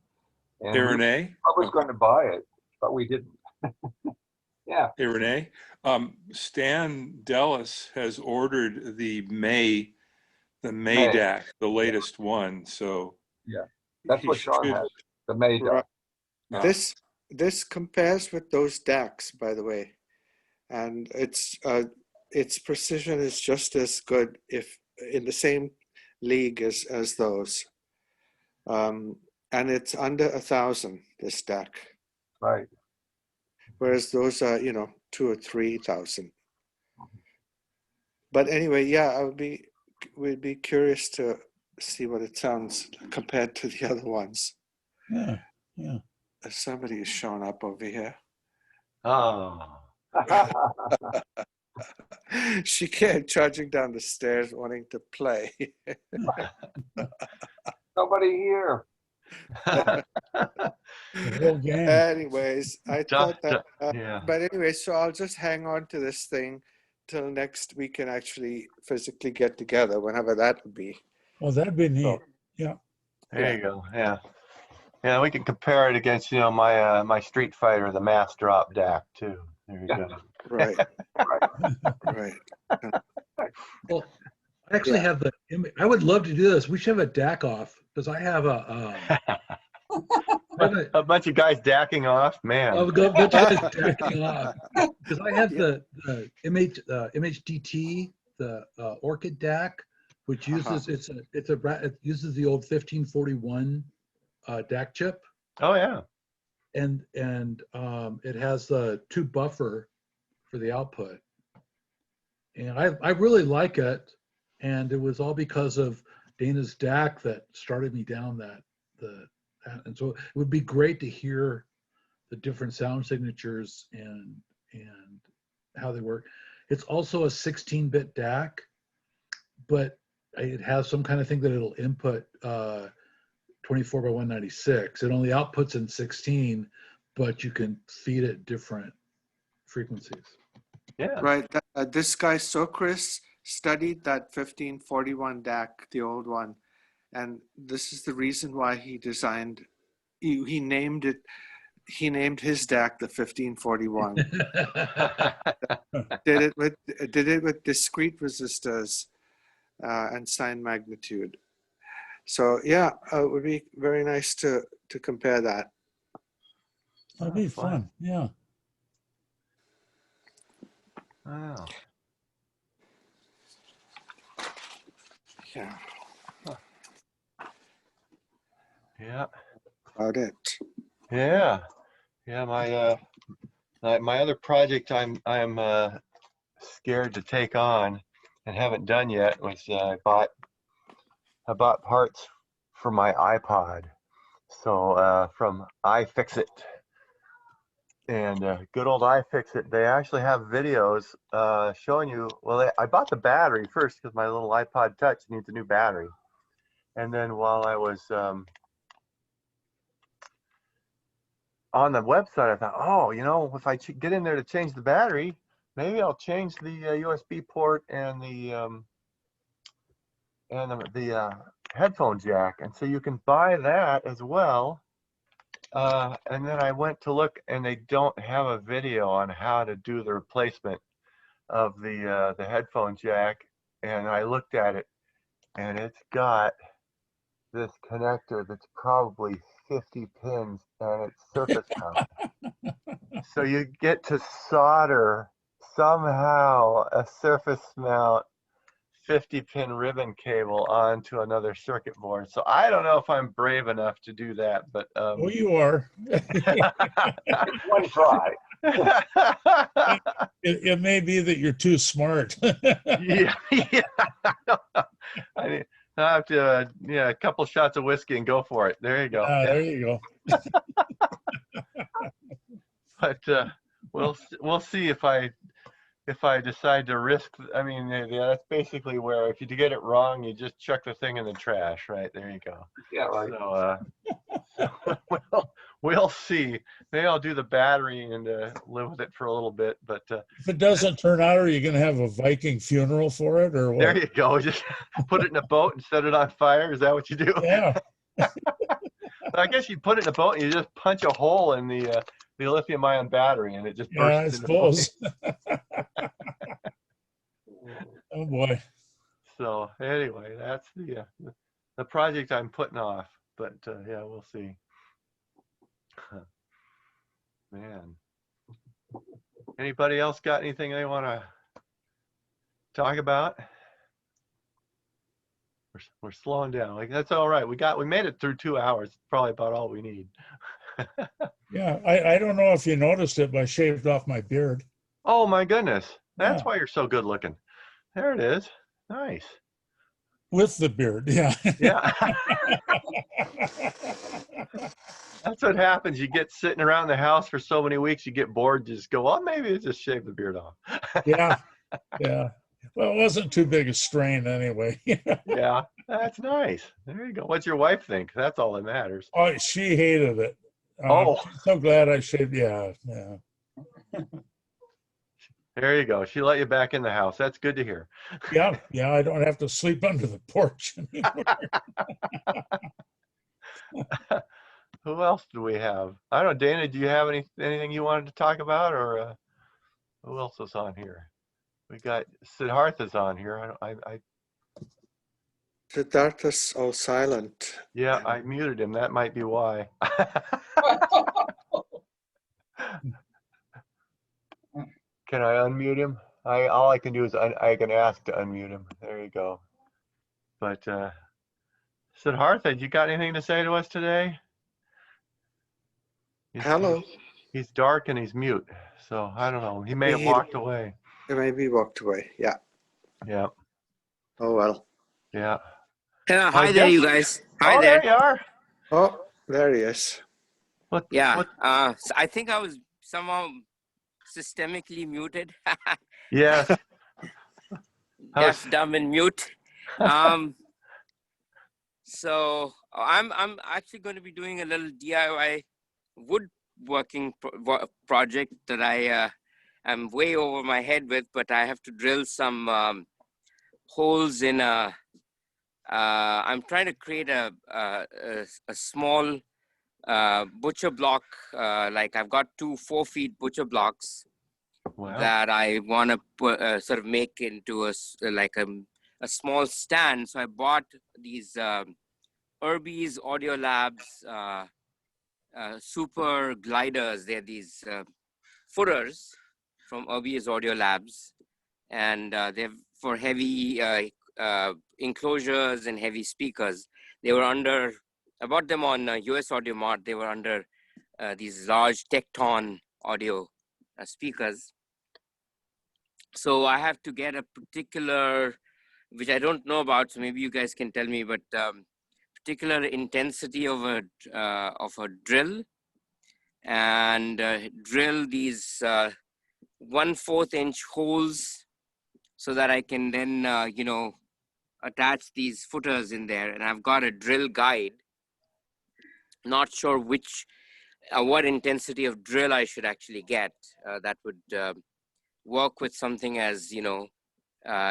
And Hey, Rene? I was going to buy it, but we didn't. Yeah. Hey, Renee, Stan Dellis has ordered the May May. DAC, the latest one. So Yeah. That's he what Sean should. has. The May Right. does. This compares with those DACs, by the way, and its precision is just as good, if in the same league as those. And it's under 1,000, this DAC, Right. whereas those are 2,000 or 3,000. But anyway, yeah, we'd be curious to see what it sounds compared to the other ones. Yeah, yeah. Somebody is showing up over here. Oh. She came charging down the stairs wanting to play. Nobody here. The whole game. Anyways, I thought that, yeah. but anyway, so I'll just hang on to this thing till next we can actually physically get together, whenever that would be. Well, that'd be neat. So, Yeah. There you go. Yeah. Yeah, we can compare it against, my my Street Fighter, the Mass Drop DAC too. There you go. right, right. Well, I actually have the I would love to do this. We should have a DAC off, because I have A bunch of guys dacking off, man. I've got a bunch of guys DACing off. Because I have the MHDT, the Orchid DAC, which uses it uses the old 1541 DAC chip, Oh yeah. and it has the tube buffer for the output, and I really like it, and it was all because of Dana's DAC that started me down that, and so it would be great to hear the different sound signatures and how they work. It's also a 16-bit DAC, but it has some kind of thing that it'll input 24 by 196. It only outputs in 16, but you can feed it different frequencies. Yeah. Right. This guy Socris studied that 1541 DAC, the old one, and this is the reason why he designed. He named it. He named his DAC the 1541. did it with discrete resistors and sign magnitude. So yeah, it would be very nice to compare that. That'd be fun. Yeah. Wow. Yeah. Yeah. About it. Yeah. Yeah. My other project I'm scared to take on and haven't done yet was I bought parts for my iPod. So from iFixit. And good old iFixit, they actually have videos showing you, I bought the battery first because my little iPod Touch needs a new battery. And then while I was on the website, I thought, if I get in there to change the battery, maybe I'll change the USB port and the headphone jack. And so you can buy that as well. And then I went to look, and they don't have a video on how to do the replacement of the headphone jack. And I looked at it, and it's got this connector that's probably 50 pins, and it's surface mount. So you get to solder somehow a surface mount 50-pin ribbon cable onto another circuit board. So I don't know if I'm brave enough to do that, but Oh, you are. One try. It may be that you're too smart. yeah. I have to, a couple shots of whiskey and go for it. There you go. There you go. But we'll see if I decide to risk. I mean, that's basically where if you get it wrong, you just chuck the thing in the trash, right? There you go. Yeah, right. So we'll see. Maybe I'll do the battery and live with it for a little bit. But if it doesn't turn out, are you going to have a Viking funeral for it, or what? there you go. Just put it in a boat and set it on fire. Is that what you do? Yeah. I guess you put it in a boat and you just punch a hole in the the lithium-ion battery, and it just Yeah, I bursts into flame. suppose. Oh boy. So anyway, that's the project I'm putting off. But yeah, we'll see. Man, anybody else got anything they want to talk about? We're slowing down. Like, that's all right. We made it through 2 hours. It's probably about all we need. Yeah, I don't know if you noticed it, but I shaved off my beard. Oh my goodness. That's Yeah. why you're so good looking. There it is. Nice. With the beard, yeah. Yeah. That's what happens. You get sitting around the house for so many weeks, you get bored, you just go, well, maybe I'll just shave the beard off. Yeah, yeah. Well, it wasn't too big a strain anyway. Yeah, that's nice. There you go. What's your wife think? That's all that matters. Oh, she hated it. Oh. She's so glad I shaved. Yeah, yeah. There you go. She let you back in the house. That's good to hear. Yeah, yeah. I don't have to sleep under the porch anymore. Who else do we have? I don't know, Dana, do you have anything you wanted to talk about, or who else is on here? We got Sidhartha's on here. Sidhartha's all silent. Yeah, I muted him. That might be why. Can I unmute him? All I can do is I can ask to unmute him. There you go. But Sidhartha, you got anything to say to us today? Hello. He's dark and he's mute, so I don't know. He may have walked away. Maybe walked away. Yeah. Yeah. Oh well. Yeah. Hi there, you guys. Hi there you are. Oh, there he is. So I think I was somehow systemically muted. Yes. Deaf, dumb, and mute. So I'm actually going to be doing a little DIY woodworking project that I am way over my head with, but I have to drill some holes in a. I'm trying to create a small butcher block. Like I've got 2 4-feet butcher blocks. Wow. That I want to put, sort of make into a small stand. So I bought these Irby's Audio Labs super gliders. They're these footers from Irby's Audio Labs, and they're for heavy enclosures and heavy speakers. They were under, I bought them on US Audio Mart. They were under these large Tecton audio speakers. So I have to get a particular, which I don't know about, so maybe you guys can tell me, but particular intensity of a drill, and drill these 1/4 inch holes so that I can then, attach these footers in there. And I've got a drill guide. Not sure what intensity of drill I should actually get that would work with something as,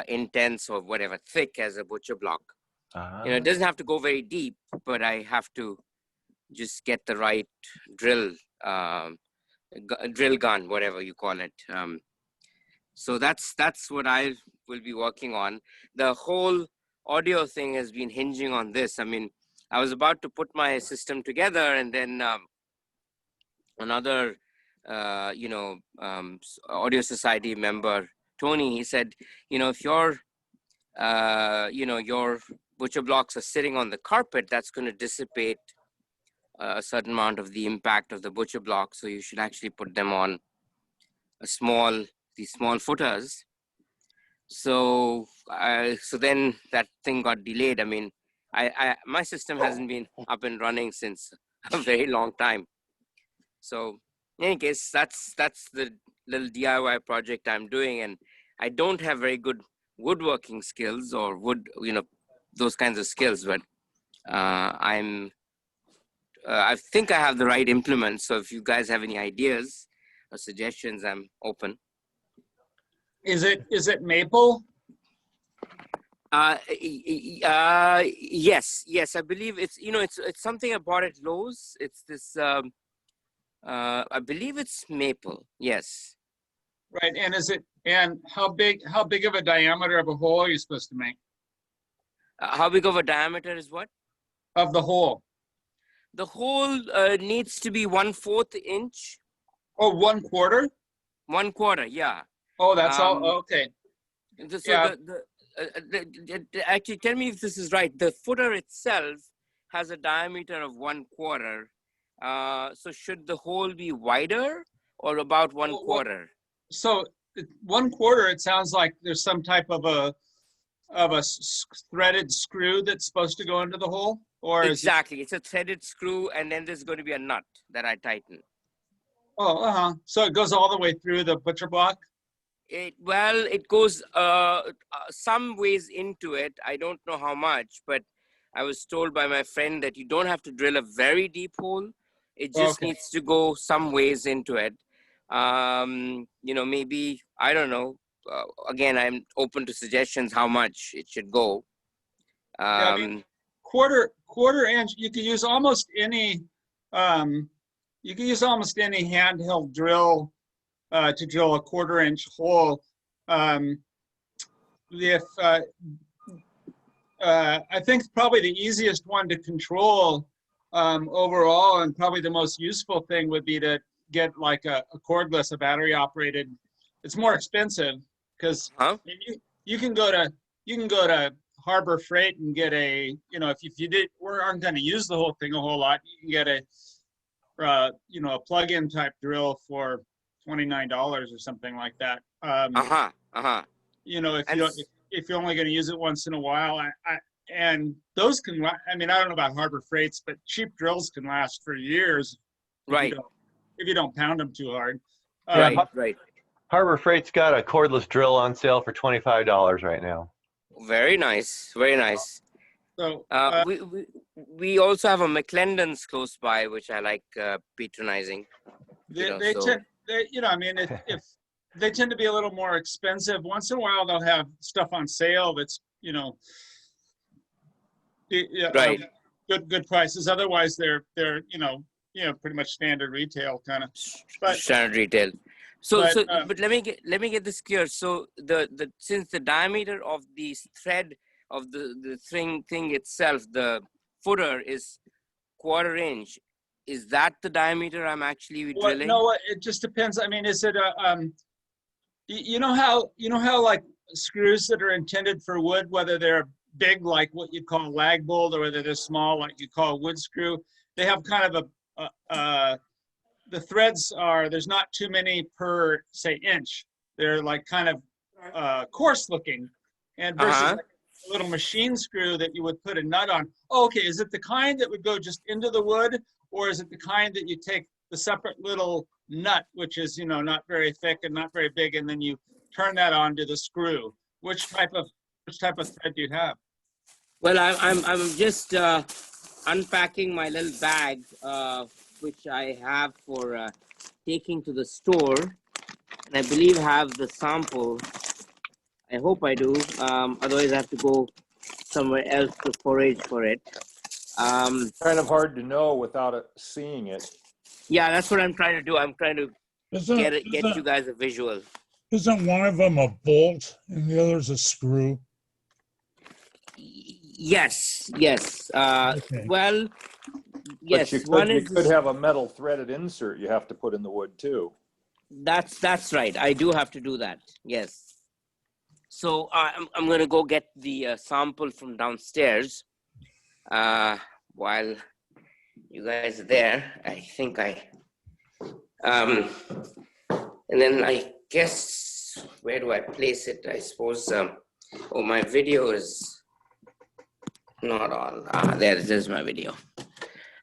intense or whatever, thick as a butcher block. It doesn't have to go very deep, but I have to just get the right drill gun, whatever you call it. So that's what I will be working on. The whole audio thing has been hinging on this. I mean, I was about to put my system together, and then another, Audio Society member, Tony, he said, if your butcher blocks are sitting on the carpet, that's going to dissipate a certain amount of the impact of the butcher block. So you should actually put them on these small footers. So then that thing got delayed. I mean, my system hasn't been up and running since a very long time. So in any case, that's the little DIY project I'm doing, and I don't have very good woodworking skills or those kinds of skills, but I think I have the right implements. So if you guys have any ideas or suggestions, I'm open. Is it maple? Yes, I believe it's it's something I bought at Lowe's. It's this I believe it's maple. Yes. Right, and how big of a diameter of a hole are you supposed to make? How big of a diameter is what? Of the hole? The hole needs to be 1/4 inch. Oh, 1/4? 1/4, yeah. Oh, that's all, Um, okay. So Yeah. actually, tell me if this is right. The footer itself has a diameter of 1/4. So should the hole be wider or about 1/4? So 1/4, it sounds like there's some type of a threaded screw that's supposed to go into the hole, or is it? Exactly. It's a threaded screw, and then there's going to be a nut that I tighten. Oh, so it goes all the way through the butcher block? It goes some ways into it. I don't know how much, but I was told by my friend that you don't have to drill a very deep hole. It just Okay. needs to go some ways into it. Maybe, I don't know. Again, I'm open to suggestions how much it should go. Yeah, I mean, quarter inch, you can use almost any handheld drill to drill a 1/4 inch hole. I think probably the easiest one to control overall, and probably the most useful thing, would be to get like a cordless, a battery operated. It's more expensive because you can go to Harbor Freight and get if you aren't going to use the whole thing a whole lot, you can get a plug-in type drill for $29 or something like that. If you're only going to use it once in a while, and those can, I mean, I don't know about Harbor Freights, but cheap drills can last for years. Right. If you don't pound them too hard. Right. Harbor Freight's got a cordless drill on sale for $25 right now. Very nice. Very nice. So we also have a McClendon's close by, which I like patronizing. If they tend to be a little more expensive. Once in a while, they'll have stuff on sale that's right. Good prices. Otherwise, they're pretty much standard retail kind of. Standard retail. But let me get this clear. So since the diameter of the thread of the thing itself, the footer, is 1/4 inch, is that the diameter I'm actually drilling? No, it just depends. I mean, is it you know how like screws that are intended for wood, whether they're big like what you call lag bolt, or whether they're small like you call wood screw, they have kind of the threads there's not too many per, say, inch. They're like kind of coarse looking, and versus like a little machine screw that you would put a nut on. Oh, okay, is it the kind that would go just into the wood, or is it the kind that you take the separate little nut, which is not very thick and not very big, and then you turn that onto the screw? Which type of thread do you have? Well, I'm just unpacking my little bag, which I have for taking to the store, and I believe have the sample. I hope I do. Otherwise, I have to go somewhere else to forage for it. Kind of hard to know without seeing it. Yeah, that's what I'm trying to do. I'm trying to get you guys a visual. Isn't one of them a bolt and the other's a screw? Yes. Okay. Well, yes. But you could have a metal threaded insert you have to put in the wood too. That's right. I do have to do that. Yes. So I'm going to go get the sample from downstairs. While you guys are there, I think and then I guess, where do I place it? I suppose, my video is not on. There it is, my video.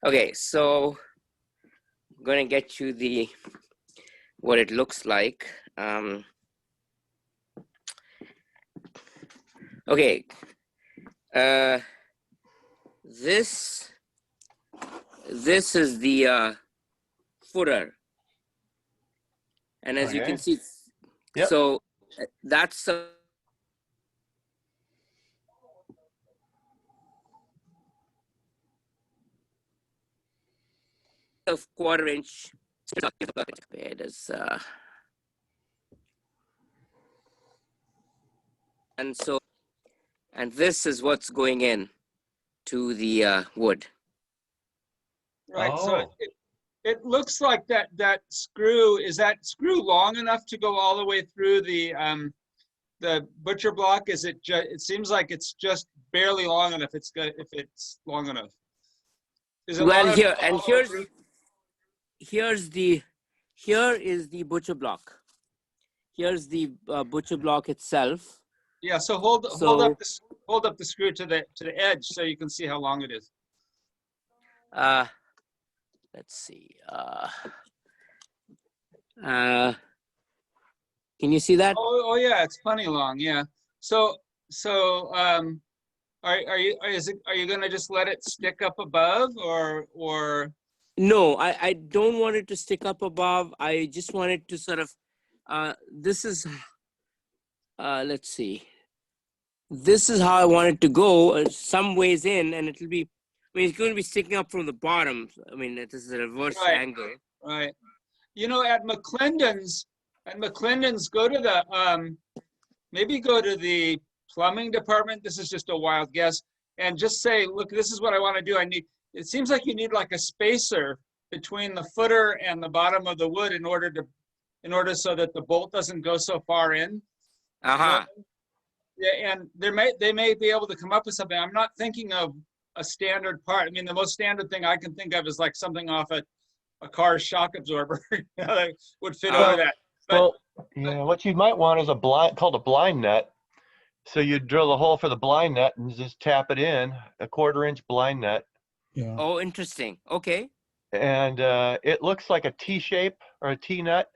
Okay, so I'm going to get you what it looks like. Okay. This is the footer, and as you can see, so that's a 1/4 inch Where does and this is what's going in to the wood. Right. So Oh. it looks like that screw, is that screw long enough to go all the way through the butcher block? Is it just, it seems like it's just barely long enough. If it's long enough. Is it Well, long here enough to and all the way through? here is the butcher block. Here's the butcher block itself. Yeah, so hold So up the screw to the edge so you can see how long it is. let's see. Can you see that? Oh yeah, it's plenty long. Yeah. So are you gonna just let it stick up above or? No, I don't want it to stick up above. I just want it to sort of. This is. Let's see. This is how I want it to go. Some ways in, and it'll be. I mean, it's going to be sticking up from the bottom. I mean, this is a reverse angle. Right. You know, at McClendon's, go to the maybe go to the plumbing department. This is just a wild guess, and just say, look, this is what I want to do. It seems like you need like a spacer between the footer and the bottom of the wood in order so that the bolt doesn't go so far in. Uh-huh. Yeah, and they may be able to come up with something. I'm not thinking of a standard part. I mean, the most standard thing I can think of is like something off a car's shock absorber that would fit over that. But, what you might want is called a blind nut. So you drill a hole for the blind nut and just tap it in, a 1/4-inch blind nut. Yeah. Oh, interesting. Okay. And it looks like a T shape or a T nut.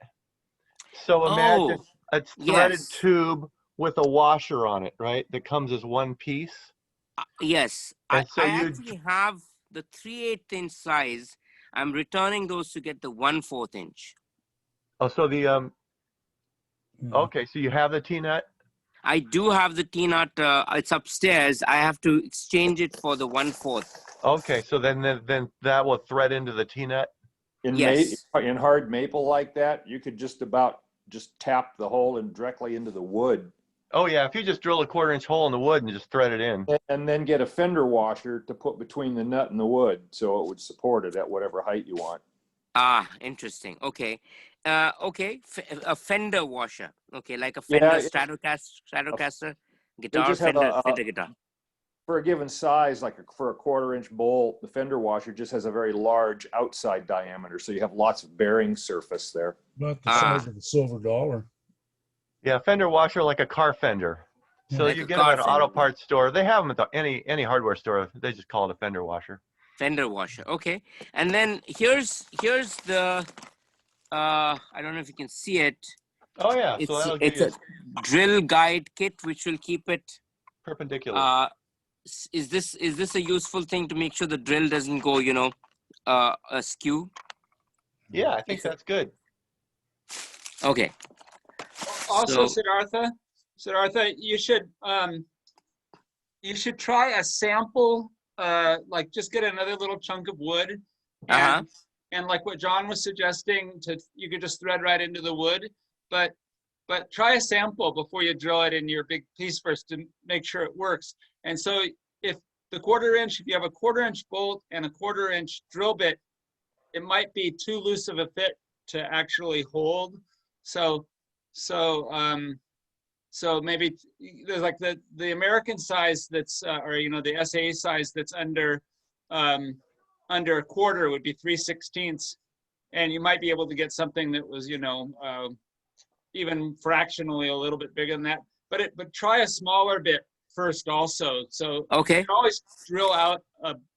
So imagine a threaded tube with a washer on it, right? That comes as one piece. Yes. And so I actually have the 3/8 inch size. I'm returning those to get the 1/4 inch. Oh, so the okay, so you have the T nut? I do have the T nut. It's upstairs. I have to exchange it for the 1/4. Okay, so then that will thread into the T nut. In hard maple like that, you could just tap the hole in directly into the wood. Oh yeah, if you just drill a 1/4-inch hole in the wood and just thread it in. And then get a fender washer to put between the nut and the wood so it would support it at whatever height you want. Ah, interesting. Okay. Okay. A fender washer. Okay, like a Fender Stratocaster guitar, Fender guitar. For a given size, like for a 1/4-inch bolt, the fender washer just has a very large outside diameter, so you have lots of bearing surface there. About the size of a silver dollar. Yeah, fender washer like a car fender. So Like you a get them car at an fender. auto parts store. They have them at any hardware store. They just call it a fender washer. Fender washer. Okay. And then here's the I don't know if you can see it. Oh yeah, so that'll give It's a drill guide kit which will keep it perpendicular. Is this a useful thing to make sure the drill doesn't go, askew? Yeah, I think that's good. Okay. also, So- Sidhartha, you should try a sample, like just get another little chunk of wood, and like what John was suggesting, you could just thread right into the wood, but try a sample before you drill it in your big piece first to make sure it works. And so if you have a 1/4-inch bolt and a 1/4-inch drill bit, it might be too loose of a fit to actually hold. So maybe there's like the American size that's or the SAE size that's under a quarter would be 3/16, and you might be able to get something that was even fractionally a little bit bigger than that. But try a smaller bit first also. So you can always drill out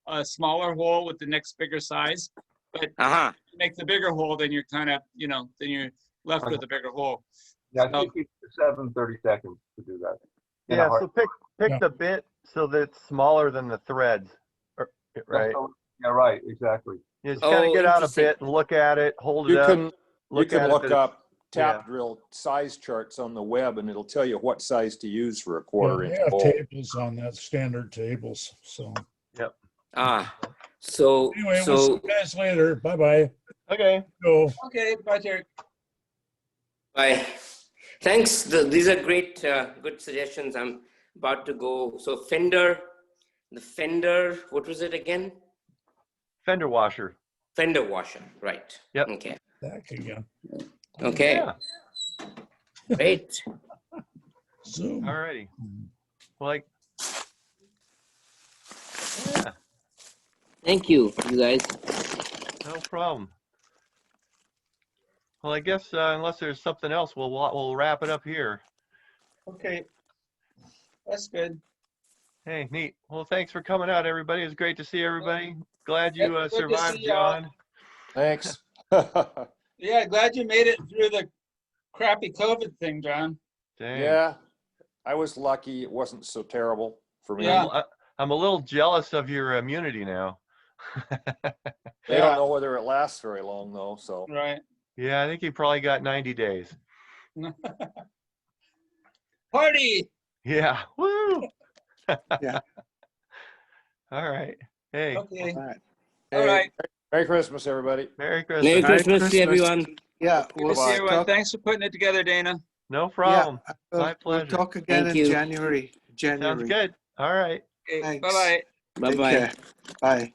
a smaller hole with the next bigger size, but if you make the bigger hole, then you're kind of then you're left with a bigger hole. Yeah, I think it's 30 seconds to do that. Yeah, so pick the bit so that it's smaller than the threads, right? Yeah, right, exactly. You just kind of get out a bit and look at it, hold it up. You can look up tap drill size charts on the web, and it'll tell you what size to use for a 1/4-inch They have bolt. tables on that, standard tables. So. Yep. So anyway, we'll see you guys later. Bye bye. Okay. Go. Okay, bye, Terry. Bye. Thanks. These are great, good suggestions. I'm about to go. So Fender, what was it again? Fender washer. Fender washer, right. Yep. Okay. Back again. Okay. Yeah. Great. Zoom. All righty. Like, yeah, Thank you, you guys. no problem. Well, I guess unless there's something else, we'll wrap it up here. Okay, that's good. Hey, neat. Well, thanks for coming out, everybody. It was great to see everybody. Glad Yeah, you good to survived, see y'all. John. Thanks. Yeah, glad you made it through the crappy COVID thing, John. Dang. Yeah, I was lucky. It wasn't so terrible for me. Yeah. I'm a little jealous of your immunity now. They don't know whether it lasts very long though. So Right. Yeah, I think you probably got 90 days. Party. Yeah. Woo. Yeah. All right. Hey, Okay. All right. All right. Merry Christmas, everybody. Merry Christmas. Merry Merry Christmas to Christmas. everyone. Yeah, Good we'll to see everyone. talk. Thanks for putting it together, Dana. No Yeah, problem. we'll, My pleasure. we'll talk again Thank in you. January. Sounds good. All right. Okay. Thanks. Bye-bye. Take Bye-bye. care. Bye.